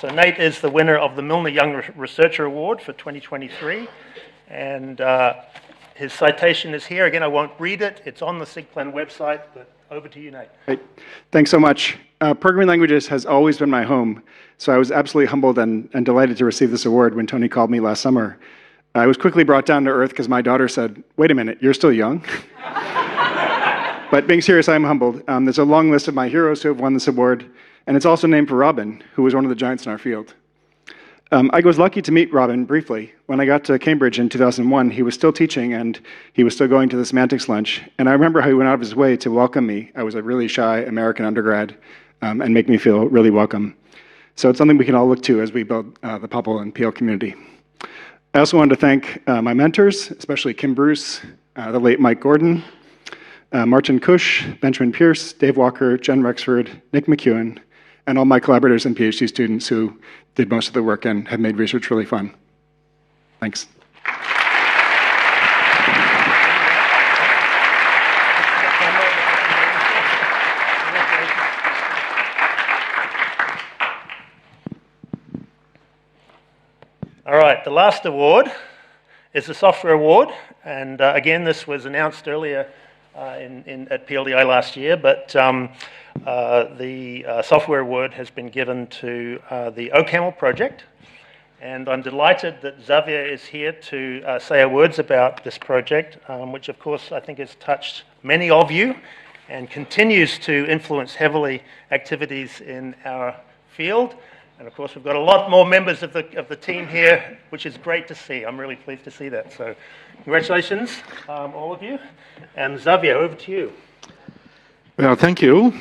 So Nate is the winner of the Milner Young Researcher Award for 2023, and his citation is here. Again, I won't read it. It's on the SIGPLAN website, but over to you, Nate. Great. Thanks so much. Programming languages has always been my home, so I was absolutely humbled and delighted to receive this award when Tony called me last summer. I was quickly brought down to earth because my daughter said, "Wait a minute, you're still young." But being serious, I'm humbled. There's a long list of my heroes who have won this award, and it's also named for Robin, who was one of the giants in our field. I was lucky to meet Robin briefly. When I got to Cambridge in 2001, he was still teaching and he was still going to the semantics lunch. And I remember how he went out of his way to welcome me. I was a really shy American undergrad and make me feel really welcome. So it's something we can all look to as we build the POPL and PL community. I also wanted to thank my mentors, especially Kim Bruce, the late Mike Gordon, Martin Cush, Benjamin Pierce, Dave Walker, Jen Rexford, Nick McEwen, and all my collaborators and PhD students who did most of the work and have made research really fun. Thanks. All right, the last award is the software award. And again, this was announced earlier at PLDI last year, but the software award has been given to the OCaml project. And I'm delighted that Xavier is here to say a words about this project, which of course I think has touched many of you and continues to influence heavily activities in our field. And of course, we've got a lot more members of the team here, which is great to see. I'm really pleased to see that. So congratulations, all of you. And Xavier, over to you. Well, thank you.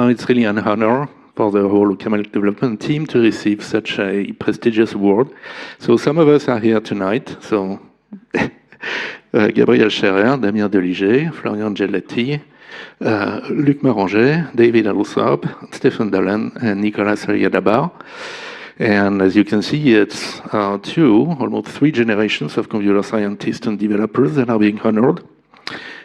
It's really an honor for the whole OCaml development team to receive such a prestigious award. So some of us are here tonight. So Gabriel Scherer, Damien Deliger, Florian Gelati, Luc Maranger, David Alsop, Stephen Dolan, and Nicolas Ariadabar. And as you can see, it's almost three generations of computer scientists and developers that are being honored.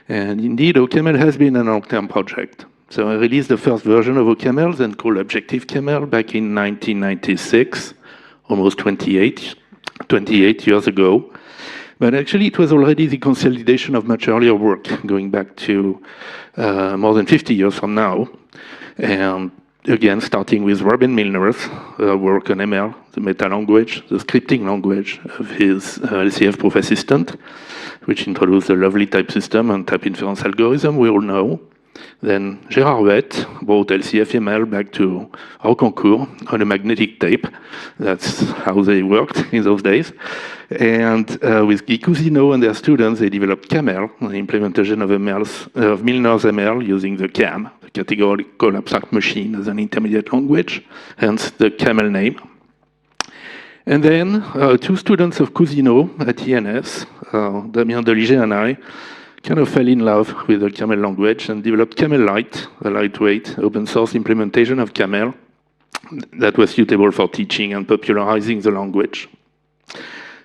And indeed, OCaml has been an long-term project. So I released the first version of OCaml, then called Objective-Caml, back in 1996, almost 28 years ago. But actually, it was already the consolidation of much earlier work, going back to more than 50 years from now. And again, starting with Robin Milner's work on ML, the meta language, the scripting language of his LCF proof assistant, which introduced the lovely type system and type inference algorithm we all know. Then Gérard Huet brought LCF-ML back to our concours on a magnetic tape. That's how they worked in those days. And with Guy Cousineau and their students, they developed CAML, the implementation of Milner's ML using the CAM, the categorical abstract machine, as an intermediate language, hence the CAML name. And then two students of Cousineau at ENS, Damien Deliger and I, kind of fell in love with the CAML language and developed CAML Lite, a lightweight open source implementation of CAML that was suitable for teaching and popularizing the language.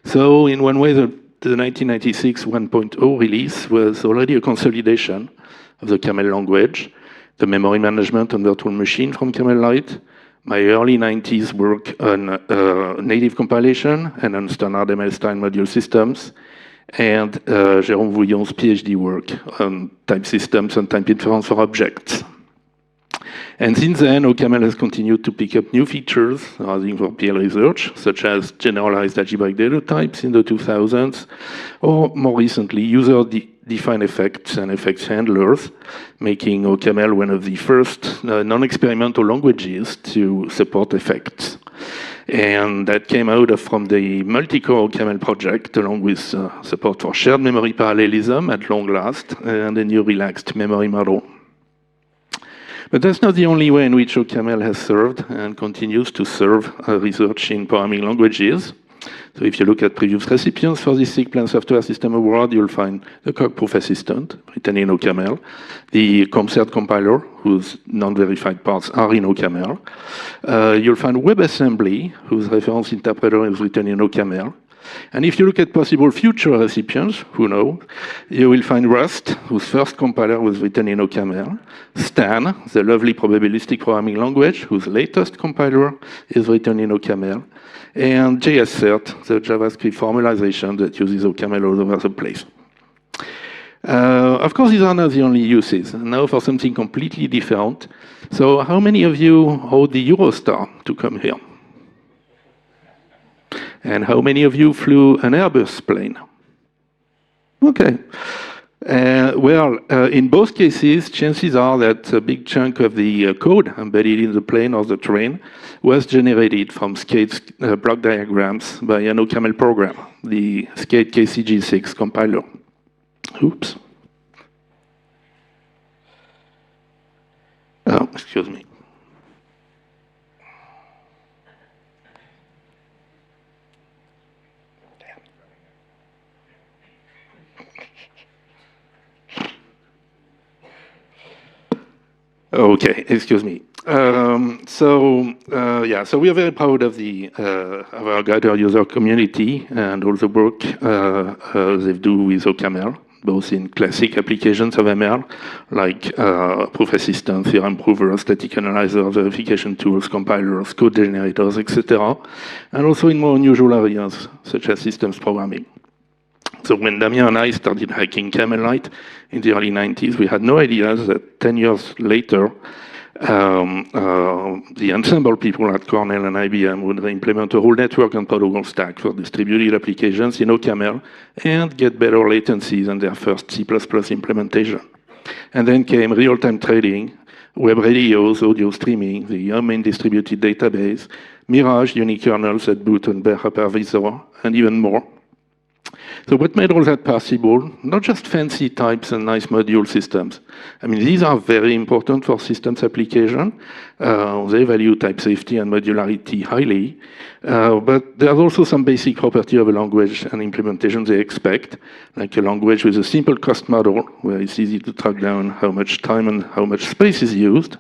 So in one way, the 1996 1.0 release was already a consolidation of the CAML language, the memory management on virtual machine from CAML Lite, my early 90s work on native compilation and on standard ML-style module systems, and Jérôme Vouillon's PhD work on type systems and type inference for objects. And since then, OCaml has continued to pick up new features arising from PL research, such as generalized algebraic data types in the 2000s, or more recently, user-defined effects and effects handlers, making OCaml one of the first non-experimental languages to support effects. And that came out from the multi-core OCaml project, along with support for shared memory parallelism at long last, and a new relaxed memory model. But that's not the only way in which OCaml has served and continues to serve research in programming languages. So if you look at previous recipients for the SIGPLAN Software System Award, you'll find the Coq-Proof Assistant, written in OCaml, the ComCert compiler, whose non-verified parts are in OCaml. You'll find WebAssembly, whose reference interpreter is written in OCaml. And if you look at possible future recipients, who knows, you will find Rust, whose first compiler was written in OCaml, Stan, the lovely probabilistic programming language, whose latest compiler is written in OCaml, and JSCert, the JavaScript formalization that uses OCaml all over the place. Of course, these are not the only uses. Now for something completely different. So how many of you owed the Eurostar to come here? And how many of you flew an Airbus plane? Okay. In both cases, chances are that a big chunk of the code embedded in the plane or the train was generated from Skate's block diagrams by an OCaml program, the Skate KCG6 compiler. Oops. Oh, excuse me. Okay, excuse me. So we are very proud of of our Gather user community and all the work they do with OCaml, both in classic applications of ML, like proof assistant, theorem prover, static analyzer, verification tools, compilers, code generators, etc., and also in more unusual areas, such as systems programming. So when Damien and I started hacking CamelLite in the early 90s, we had no idea that 10 years later, the Ensemble people at Cornell and IBM would implement a whole network and protocol stack for distributed applications in OCaml and get better latency than their first C++ implementation. And then came real-time trading, web radios, audio streaming, the main distributed database, Mirage unikernels that boot on bare hypervisor, and even more. So what made all that possible? Not just fancy types and nice module systems. I mean, these are very important for systems application. They value type safety and modularity highly. But there's also some basic property of a language and implementation they expect, like a language with a simple cost model, where it's easy to track down how much time and how much space is used,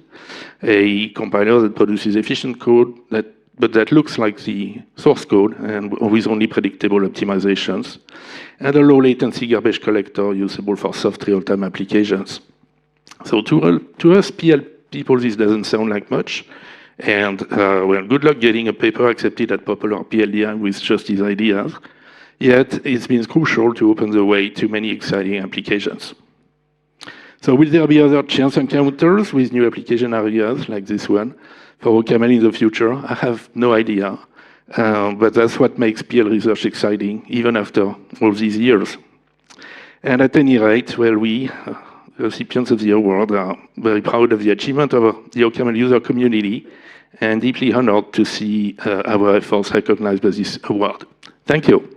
a compiler that produces efficient code but that looks like the source code and with only predictable optimizations, and a low latency garbage collector usable for soft real-time applications. So to us PL people, this doesn't sound like much, and well, good luck getting a paper accepted at Popular PLDI with just these ideas, yet it's been crucial to open the way to many exciting applications. So will there be other chance encounters with new application areas like this one for OCaml in the future? I have no idea, but that's what makes PL research exciting, even after all these years. And at any rate, well, we, recipients of the award, are very proud of the achievement of the OCaml user community and deeply honored to see our efforts recognized by this award. Thank you.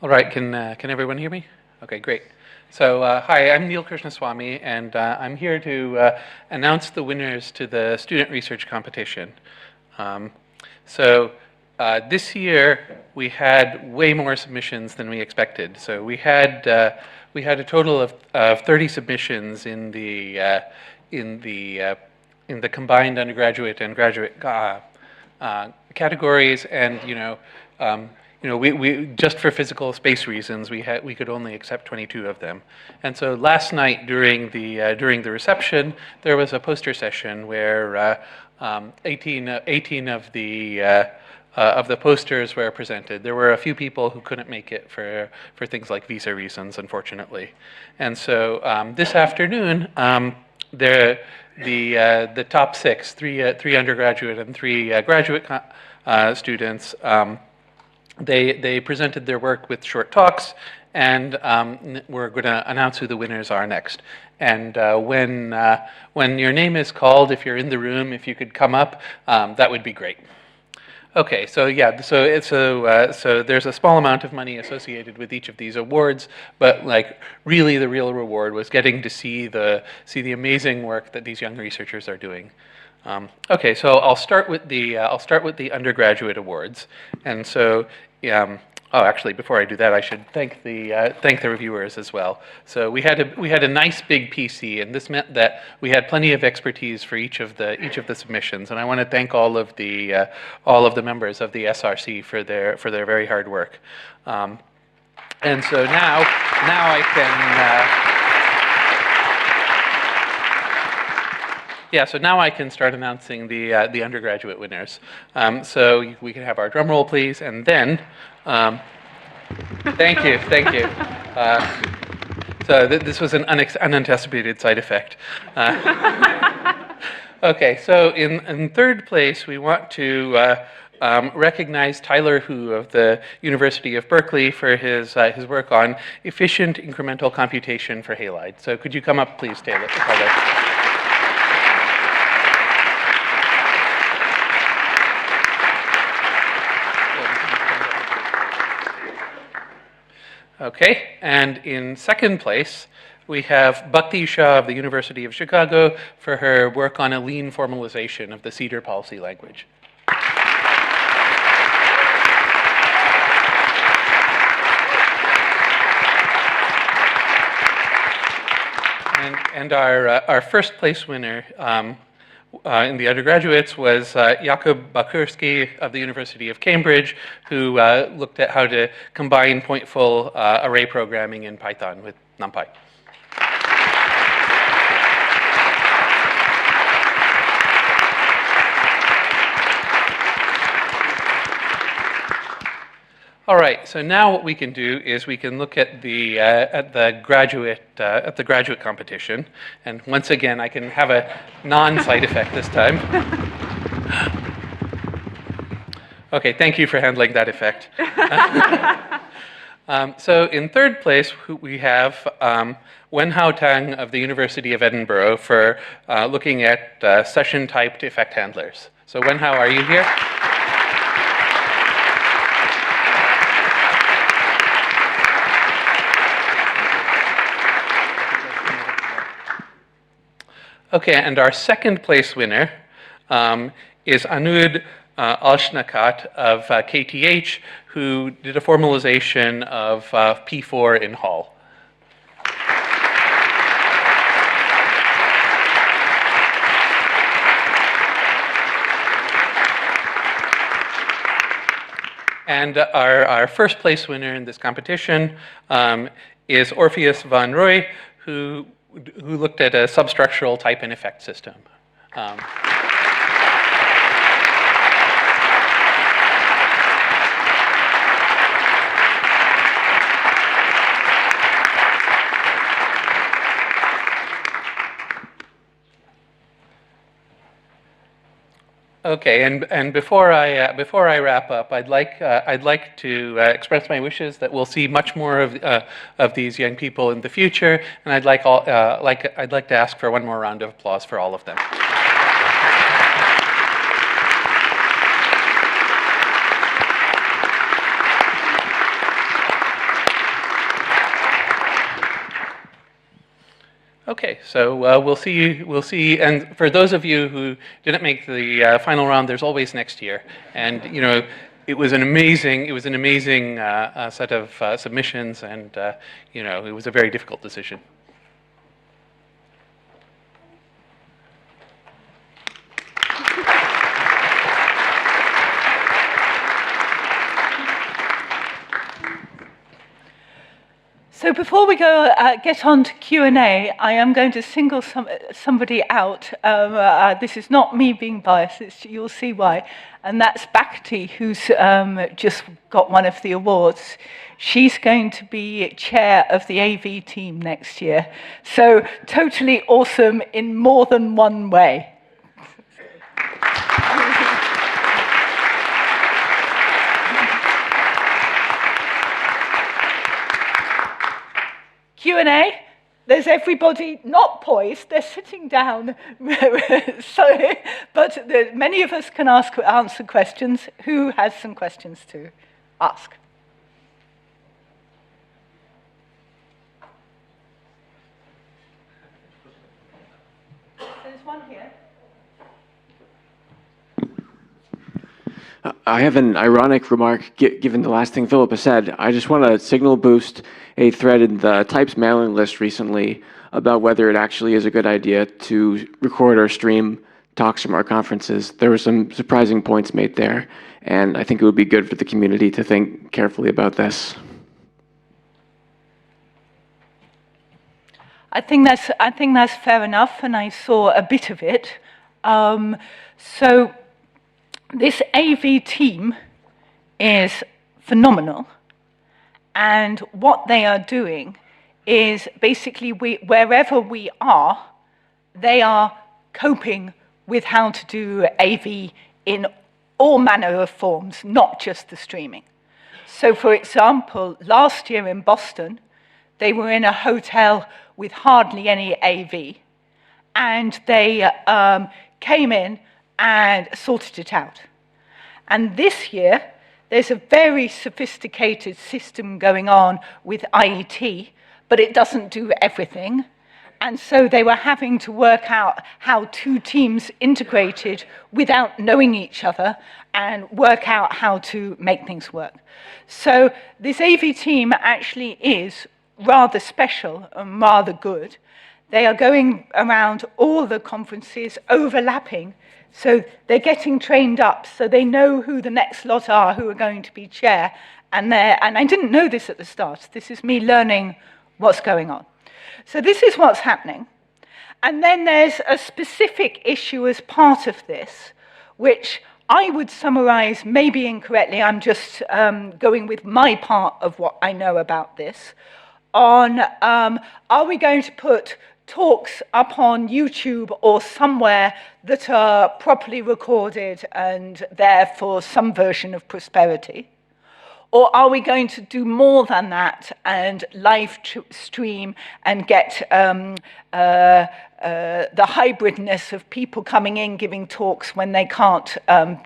All right, can everyone hear me? Okay, great. So hi, I'm Neil Krishnaswamy, and I'm here to announce the winners to the student research competition. This year we had way more submissions than we expected. So we had a total of 30 submissions in the combined undergraduate and graduate categories, and we just for physical space reasons, we could only accept 22 of them. And so last night during the reception, there was a poster session where 18 of the posters were presented. There were a few people who couldn't make it for things like visa reasons, unfortunately. And so this afternoon, the top six, three undergraduate and three graduate students. They presented their work with short talks, and we're going to announce who the winners are next. And when your name is called, if you're in the room, if you could come up, that would be great. Okay, so yeah, so there's a small amount of money associated with each of these awards, but like really the real reward was getting to see the amazing work that these young researchers are doing. Okay, so I'll start with the undergraduate awards, and so oh, actually, before I do that, I should thank the reviewers as well. So we had a nice big PC, and this meant that we had plenty of expertise for each of the submissions. And I want to thank all of the members of the SRC for their very hard work. And so now I can. Yeah, so now I can start announcing the undergraduate winners. So we can have our drum roll, please, and then, thank you. So this was an unanticipated side effect. Okay, so in third place, we want to recognize Tyler Hu of the University of Berkeley for his work on efficient incremental computation for halide. So could you come up, please, Tyler? Okay, and in second place, we have Bhakti Shah of the University of Chicago for her work on a lean formalization of the CEDAR policy language. And our first place winner in the undergraduates was Jakub Bakurski of the University of Cambridge, who looked at how to combine pointful array programming in Python with NumPy. All right. So now what we can do is we can look at the graduate competition, and once again I can have a non-side effect this time. Okay. Thank you for handling that effect. So in third place we have Wenhao Tang of the University of Edinburgh for looking at session-typed effect handlers. So Wenhao, are you here? Okay, and our second place winner is Anud Alshnakat of KTH, who did a formalization of P4 in Hall. And our first place winner in this competition is Orpheus van Rooij, who looked at a substructural type and effect system. Okay, and before I wrap up, I'd like to express my wishes that we'll see much more of these young people in the future, and I'd like to ask for one more round of applause for all of them. Okay, so we'll see. And for those of you who didn't make the final round, there's always next year. And you know, it was an amazing set of submissions, and you know, it was a very difficult decision. So before we go get on to Q&A, I am going to single somebody out. This is not me being biased, you'll see why. And that's Bhakti, who's just got one of the awards. She's going to be chair of the AV team next year. So totally awesome in more than one way. Q&A? there's everybody not poised, they're sitting down. So, but many of us can answer questions. Who has some questions to ask? There's one here. I have an ironic remark, given the last thing Philippa said. I just want to signal boost a thread in the Types mailing list recently about whether it actually is a good idea to record or stream talks from our conferences. There were some surprising points made there, and I think it would be good for the community to think carefully about this. I think that's fair enough, and I saw a bit of it. So this AV team is phenomenal, and what they are doing is basically wherever we are, they are coping with how to do AV in all manner of forms, not just the streaming. So, for example, last year in Boston, they were in a hotel with hardly any AV, and they came in and sorted it out. And this year, there's a very sophisticated system going on with IET, but it doesn't do everything. And so they were having to work out how two teams integrated without knowing each other and work out how to make things work. So this AV team actually is rather special and rather good. They are going around all the conferences, overlapping, so they're getting trained up, so they know who the next lot are who are going to be chair. And I didn't know this at the start. This is me learning what's going on. So this is what's happening. And then there's a specific issue as part of this, which I would summarize, maybe incorrectly, I'm just going with my part of what I know about this, on are we going to put talks up on YouTube or somewhere that are properly recorded and there for some version of prosperity? Or are we going to do more than that and live stream and get the hybridness of people coming in giving talks when they can't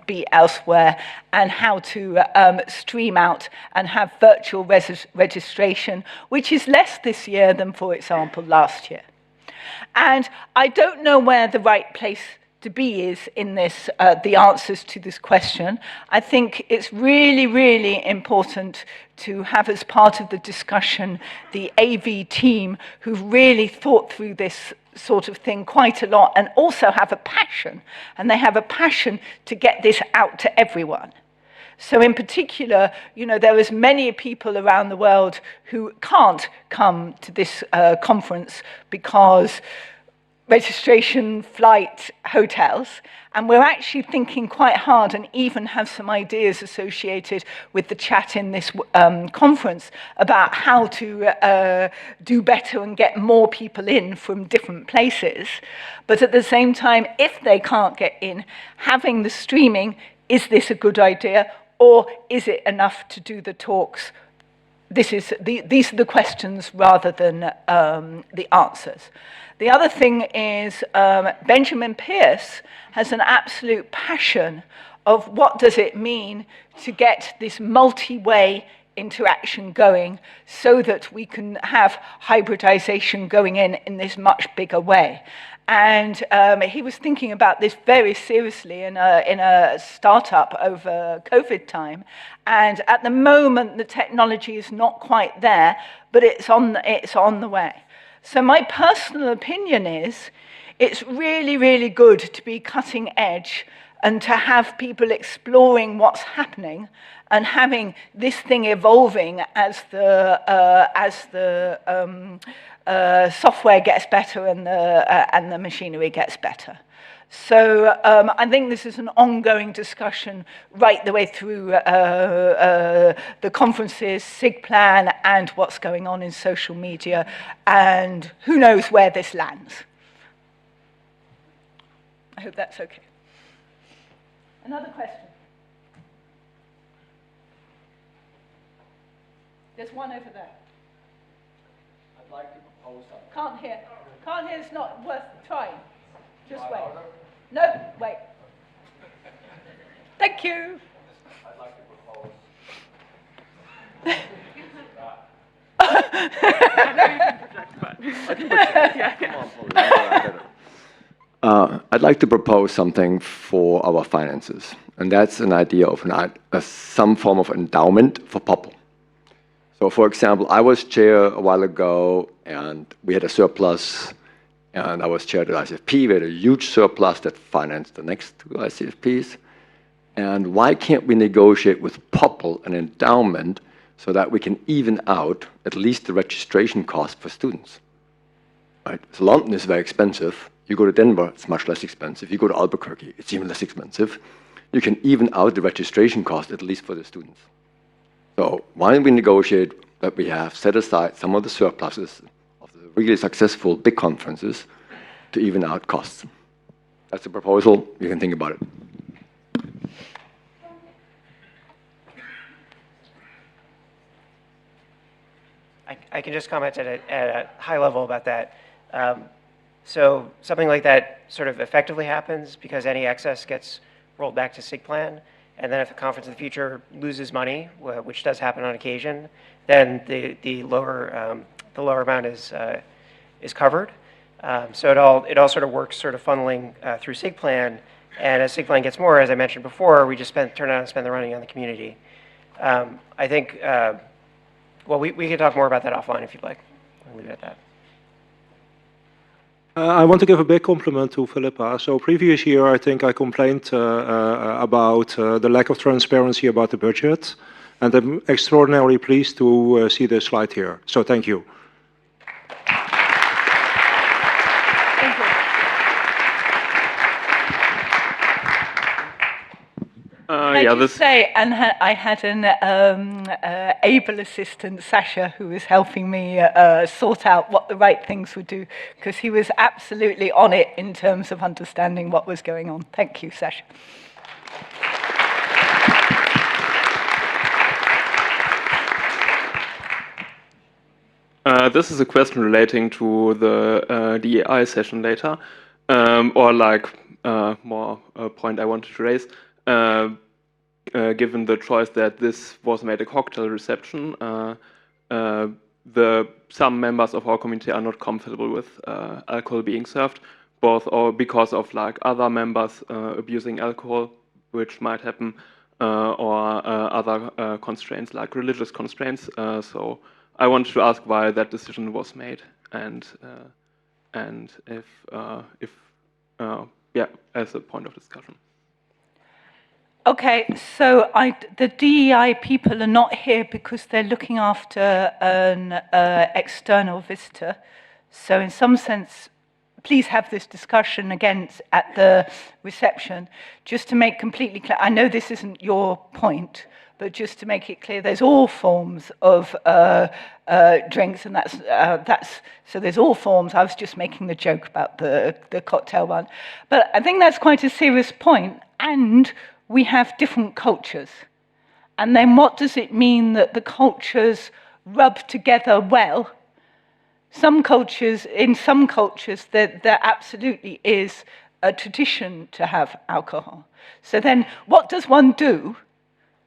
be elsewhere, and how to stream out and have virtual registration, which is less this year than, for example, last year. And I don't know where the right place to be is in this, the answers to this question. I think it's really, really important to have as part of the discussion the AV team who've really thought through this sort of thing quite a lot and also have a passion, and they have a passion to get this out to everyone. So in particular, you know, there is many people around the world who can't come to this conference because registration, flight, hotels, and we're actually thinking quite hard and even have some ideas associated with the chat in this conference about how to do better and get more people in from different places. But at the same time, if they can't get in, having the streaming, is this a good idea, or is it enough to do the talks? These are the questions rather than the answers. The other thing is Benjamin Pierce has an absolute passion of what does it mean to get this multi-way interaction going so that we can have hybridization going in this much bigger way. And he was thinking about this very seriously in a startup over COVID time. And at the moment, the technology is not quite there, but it's on the way. So my personal opinion is it's really, really good to be cutting edge and to have people exploring what's happening and having this thing evolving as the software gets better and the machinery gets better. So I think this is an ongoing discussion right the way through the conferences, SIGPLAN, and what's going on in social media, and who knows where this lands. I hope that's okay. Another question? There's one over there. I'd like to Can't hear. Can't hear is not worth trying. Just wait. No, wait. Thank you. I'd like to propose. I'd like to propose something for our finances, and that's an idea of some form of endowment for POPL. So, for example, I was chair a while ago, and we had a surplus, and I was chair of the ICFP. We had a huge surplus that financed the next two ICFPs. And why can't we negotiate with POPL an endowment so that we can even out at least the registration cost for students? Right? So London is very expensive. You go to Denver, it's much less expensive. You go to Albuquerque, it's even less expensive. You can even out the registration cost, at least for the students. So why don't we negotiate that we have set aside some of the surpluses of the really successful big conferences to even out costs? That's a proposal. You can think about it. I can just comment at a high level about that. So something like that sort of effectively happens because any excess gets rolled back to SIGPLAN, and then if a conference in the future loses money, which does happen on occasion, then the lower amount is covered. So it all sort of works sort of funneling through SIGPLAN, and as SIGPLAN gets more, as I mentioned before, we just turn around and spend the money on the community. I think. Well, we can talk more about that offline if you'd like. I'll leave it at that. I want to give a big compliment to Philippa. So previous year, I think I complained about the lack of transparency about the budget. And I'm extraordinarily pleased to see this slide here. So thank you. I just say, and I had an able assistant, Sasha, who was helping me sort out what the right things would do, because he was absolutely on it in terms of understanding what was going on. Thank you, Sasha. This is a question relating to the DEI session later, or like more a point I wanted to raise. Given the choice that this was made a cocktail reception, some members of our community are not comfortable with alcohol being served, both or because of like other members abusing alcohol, which might happen, or other constraints like religious constraints. So I wanted to ask why that decision was made, and if as a point of discussion. Okay, so the DEI people are not here because they're looking after an external visitor. So in some sense, please have this discussion again at the reception, just to make completely clear. I know this isn't your point, but just to make it clear, there's all forms of drinks, and that's so there's all forms. I was just making the joke about the cocktail one, but I think that's quite a serious point, and we have different cultures. And then what does it mean that the cultures rub together well? In some cultures, there absolutely is a tradition to have alcohol. So then what does one do?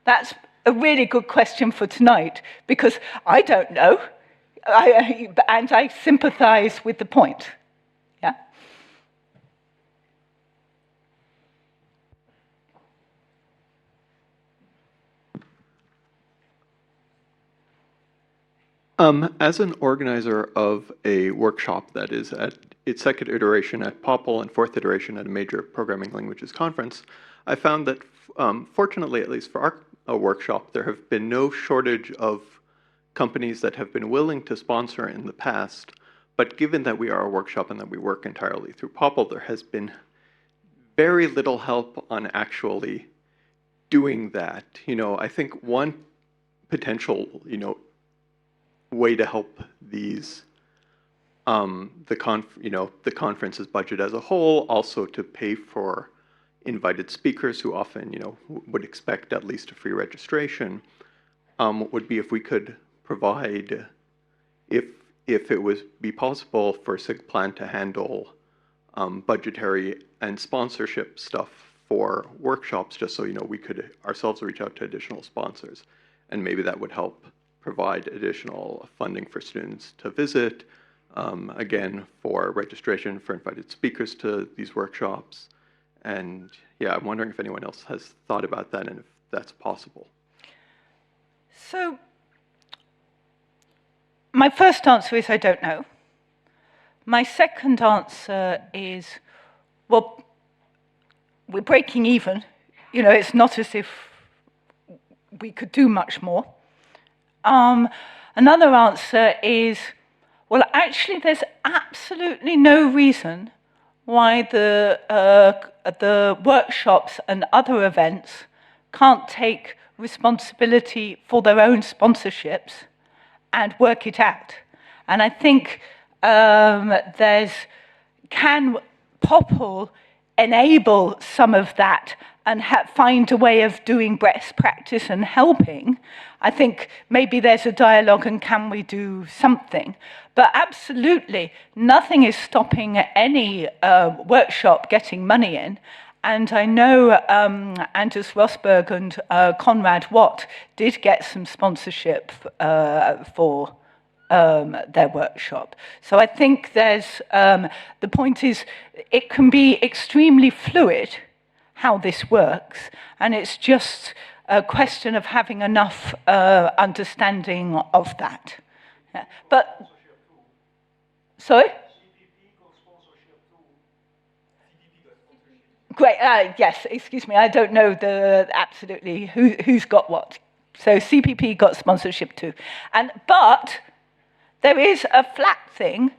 That's a really good question for tonight, because I don't know, and I sympathize with the point. Yeah. As an organizer of a workshop that is at its second iteration at POPL and fourth iteration at a major programming languages conference, I found that, fortunately, at least for our workshop, there have been no shortage of companies that have been willing to sponsor in the past. But given that we are a workshop and that we work entirely through POPL, there has been very little help on actually doing that. I think one potential, way to help these the conference's budget as a whole, also to pay for invited speakers who often would expect at least a free registration, would be if we could provide, if if it would be possible for SIGPLAN to handle budgetary and sponsorship stuff for workshops, just so we could ourselves reach out to additional sponsors, and maybe that would help provide additional funding for students to visit, again, for registration for invited speakers to these workshops. And yeah, I'm wondering if anyone else has thought about that and if that's possible. So my first answer is I don't know. My second answer is, well, we're breaking even. It's not as if we could do much more. Another answer is, well, actually, there's absolutely no reason why the workshops and other events can't take responsibility for their own sponsorships and work it out. And I think can POPL enable some of that and find a way of doing best practice and helping? I think maybe there's a dialogue and can we do something? But absolutely, nothing is stopping any workshop getting money in. And I know Anders Rosberg and Conrad Watt did get some sponsorship for their workshop. So I think the point is, it can be extremely fluid how this works, and it's just a question of having enough understanding of that. Yeah. But, sorry? Great, yes, excuse me, I don't know absolutely who's got what. So CPP got sponsorship too. But there is a flat thing,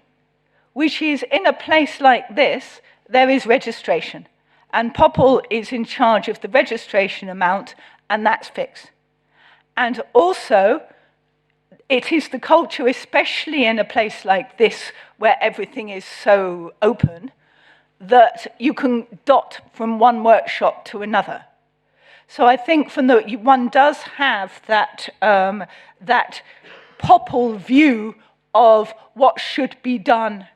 which is in a place like this, there is registration. And POPL is in charge of the registration amount, and that's fixed. And also, it is the culture, especially in a place like this, where everything is so open, that you can dot from one workshop to another. So I think one does have that POPL view of what should be done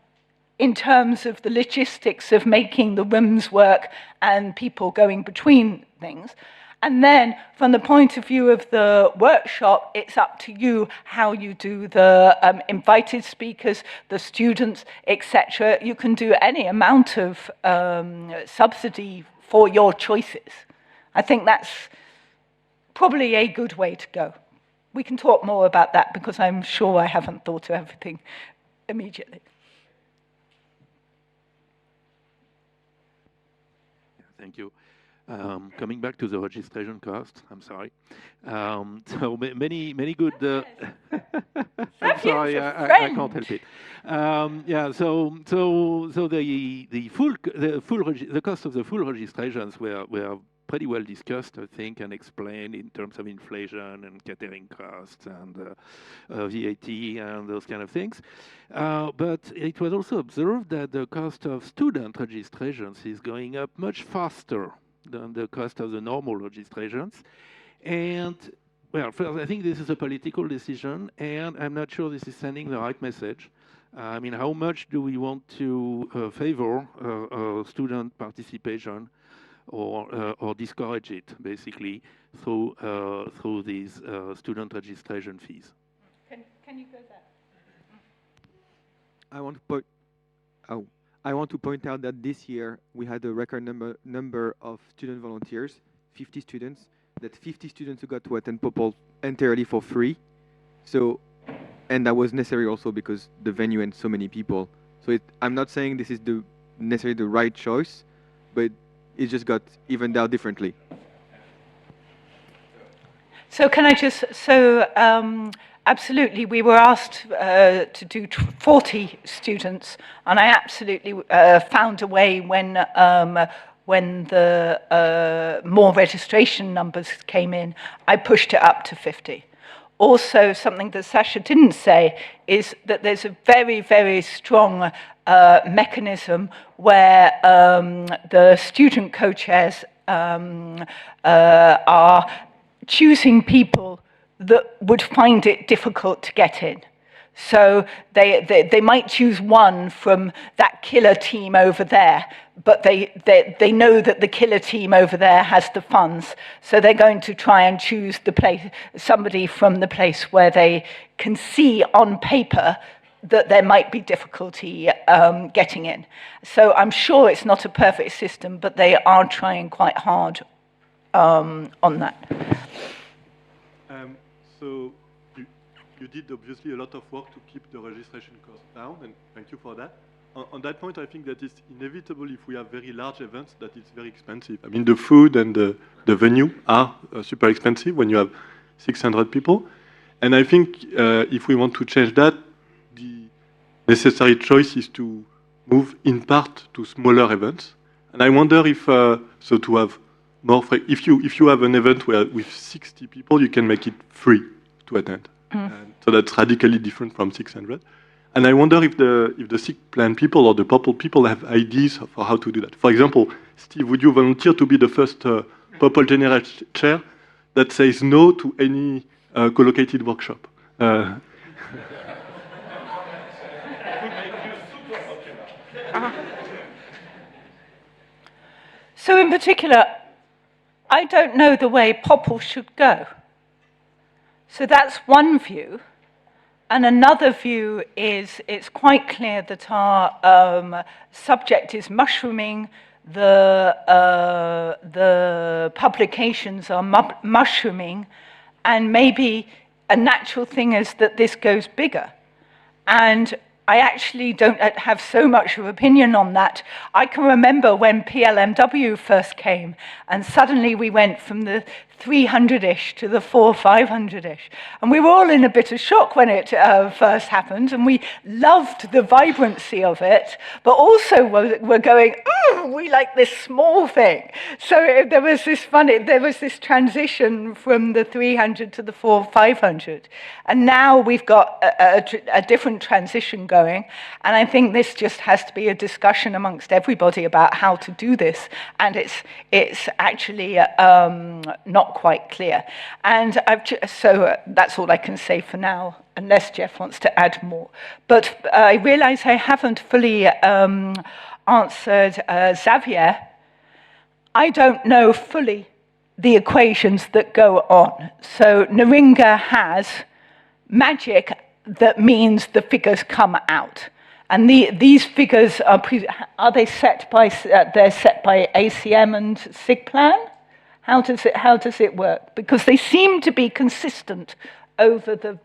in terms of the logistics of making the rooms work and people going between things. And then from the point of view of the workshop, it's up to you how you do the invited speakers, the students, etc. You can do any amount of subsidy for your choices. I think that's probably a good way to go. We can talk more about that because I'm sure I haven't thought of everything immediately. Thank you. Coming back to the registration cost, I'm sorry. So many good. I'm sorry, I can't help it. Yeah. So the cost of the full registrations were pretty well discussed, I think, and explained in terms of inflation and catering costs and VAT and those kind of things. But it was also observed that the cost of student registrations is going up much faster than the cost of the normal registrations. And, well, first, I think this is a political decision, and I'm not sure this is sending the right message. I mean, how much do we want to favor student participation or discourage it, basically, through these student registration fees? Can you go there? I want to point out that this year we had a record number of student volunteers, 50 students. That 50 students who got to attend POPL entirely for free. So, and that was necessary also because the venue and so many people. So I'm not saying this is necessarily the right choice, but it just got evened out differently. So can I just, absolutely, we were asked to do 40 students, and I absolutely found a way when the more registration numbers came in, I pushed it up to 50. Also, something that Sasha didn't say is that there's a very, very strong mechanism where the student co-chairs are choosing people that would find it difficult to get in. So they might choose one from that killer team over there, but they know that the killer team over there has the funds. So they're going to try and choose somebody from the place where they can see on paper that there might be difficulty getting in. So I'm sure it's not a perfect system, but they are trying quite hard on that. So you did obviously a lot of work to keep the registration cost down, and thank you for that. On that point, I think that it's inevitable if we have very large events that it's very expensive. I mean, the food and the venue are super expensive when you have 600 people. And I think if we want to change that, the necessary choice is to move in part to smaller events. And I wonder if, so to have more, if you have an event where with 60 people, you can make it free to attend. And so that's radically different from 600. And I wonder if the SIGPLAN people or the POPL people have ideas for how to do that. For example, Steve, would you volunteer to be the first POPL General Chair that says no to any co-located workshop? So in particular, I don't know the way POPL should go. So that's one view. And another view is it's quite clear that our subject is mushrooming, the publications are mushrooming, and maybe a natural thing is that this goes bigger. And I actually don't have so much of an opinion on that. I can remember when PLMW first came, and suddenly we went from the 300-ish to the 500-ish. And we were all in a bit of shock when it first happened, and we loved the vibrancy of it, but also we're going, ooh, we like this small thing. So there was this transition from the 300 to the 500. And now we've got a different transition going, and I think this just has to be a discussion amongst everybody about how to do this, and it's actually not quite clear. And so that's all I can say for now, unless Jeff wants to add more. But I realize I haven't fully answered Xavier. I don't know fully the equations that go on. So Naringa has magic that means the figures come out. And these figures are they set by they're set by ACM and SIGPLAN? How does it work? Because they seem to be consistent over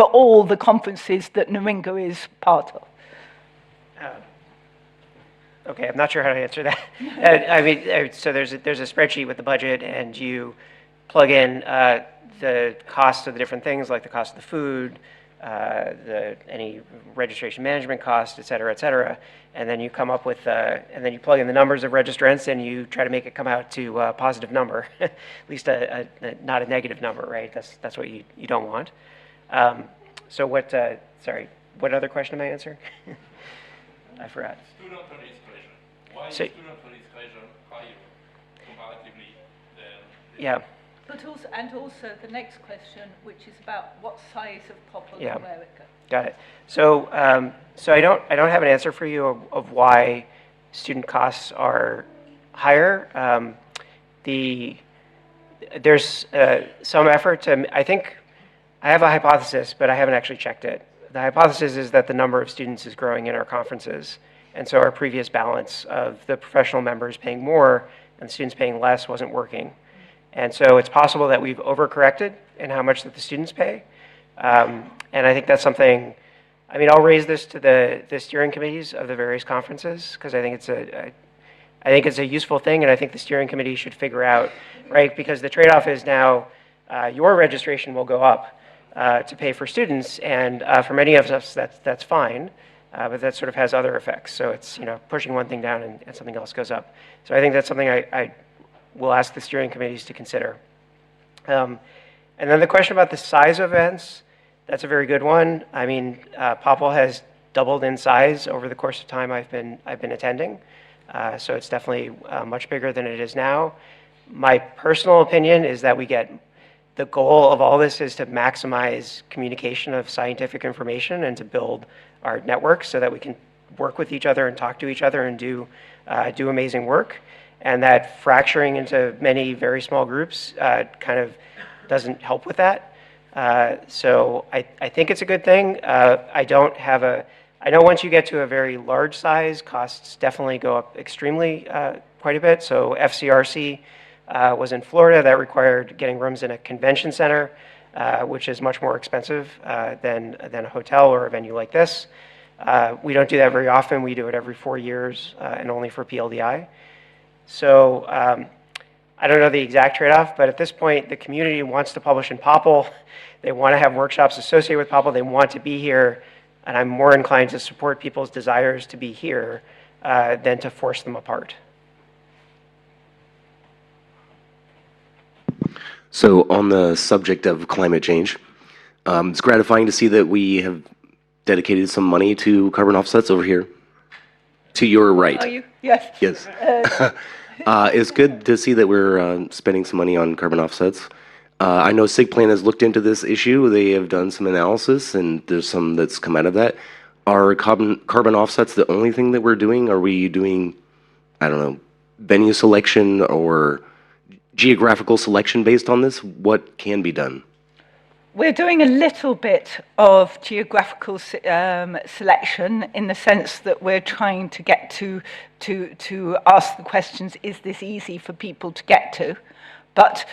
all the conferences that Naringa is part of. Okay, I'm not sure how to answer that. So there's a spreadsheet with the budget, and you plug in the cost of the different things, like the cost of the food, any registration management cost, et cetera, and then you come up with, and then you plug in the numbers of registrants, and you try to make it come out to a positive number, at least not a negative number, right? That's what you don't want. So what? Sorry, what other question am I answering? I forgot. Student registration. Why is So, student registration higher comparatively than? Yeah. But also the next question, which is about what size of POPL Yeah. and where it goes. Got it. So, I don't have an answer for you of why student costs are higher. There's some effort to. I think I have a hypothesis, but I haven't actually checked it. The hypothesis is that the number of students is growing in our conferences, and so our previous balance of the professional members paying more and students paying less wasn't working. And so it's possible that we've overcorrected in how much that the students pay. And I think that's something, I mean, I'll raise this to the steering committees of the various conferences, because I think it's a useful thing, and I think the steering committee should figure out, right, because the trade-off is now your registration will go up to pay for students, and for many of us that's fine, but that sort of has other effects. So it's pushing one thing down and something else goes up. So I think that's something I will ask the steering committees to consider. And then the question about the size of events, that's a very good one. I mean, POPL has doubled in size over the course of time I've been attending. So it's definitely much bigger than it is now. My personal opinion is that we get the goal of all this is to maximize communication of scientific information and to build our networks so that we can work with each other and talk to each other and do amazing work. And that fracturing into many very small groups kind of doesn't help with that. So I think it's a good thing. I know once you get to a very large size, costs definitely go up extremely quite a bit. So FCRC was in Florida. That required getting rooms in a convention center, which is much more expensive than a hotel or a venue like this. We don't do that very often. We do it every 4 years and only for PLDI. So I don't know the exact trade-off, but at this point, the community wants to publish in POPL. They want to have workshops associated with POPL. They want to be here, and I'm more inclined to support people's desires to be here than to force them apart. So on the subject of climate change, it's gratifying to see that we have dedicated some money to carbon offsets over here. To your right. Are you? Yes. Yes. It's good to see that we're spending some money on carbon offsets. I know SIGPLAN has looked into this issue. They have done some analysis, and there's some that's come out of that. Are carbon offsets the only thing that we're doing? Are we doing, I don't know, venue selection or geographical selection based on this? What can be done? We're doing a little bit of geographical selection in the sense that we're trying to get to ask the questions, is this easy for people to get to? But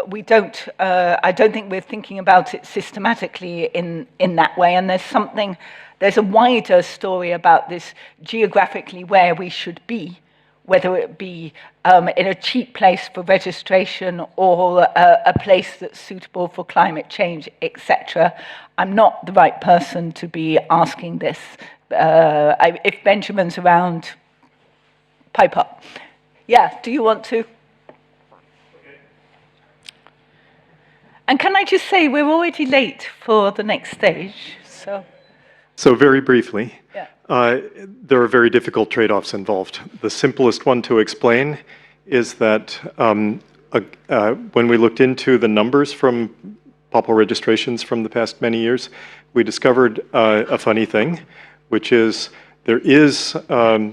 we don't, I don't think we're thinking about it systematically in that way. And there's a wider story about this geographically where we should be, whether it be in a cheap place for registration or a place that's suitable for climate change, etc. I'm not the right person to be asking this. If Benjamin's around, pipe up. Yeah, do you want to? And can I just say, we're already late for the next stage, so. So very briefly, Yeah. there are very difficult trade-offs involved. The simplest one to explain is that when we looked into the numbers from POPL registrations from the past many years, we discovered a funny thing, which is there is a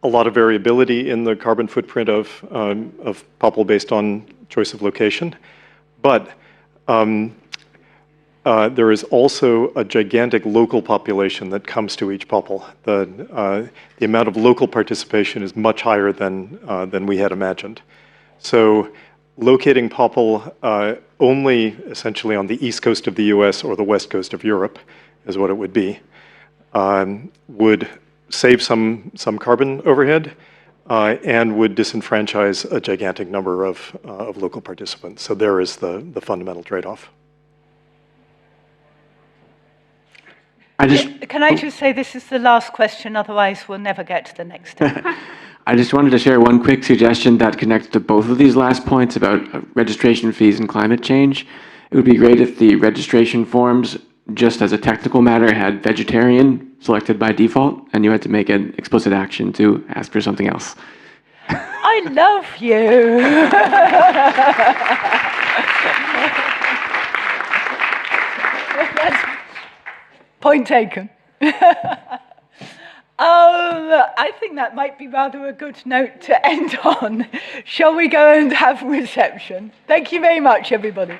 lot of variability in the carbon footprint of POPL based on choice of location, but there is also a gigantic local population that comes to each POPL. The amount of local participation is much higher than we had imagined. So locating POPL only essentially on the east coast of the US or the west coast of Europe is what it would be, would save some carbon overhead and would disenfranchise a gigantic number of local participants. So there is the fundamental trade-off. Can I just say this is the last question, otherwise we'll never get to the next step. I just wanted to share one quick suggestion that connects to both of these last points about registration fees and climate change. It would be great if the registration forms, just as a technical matter, had vegetarian selected by default, and you had to make an explicit action to ask for something else. I love you. That's point taken. I think that might be rather a good note to end on. Shall we go and have reception? Thank you very much, everybody.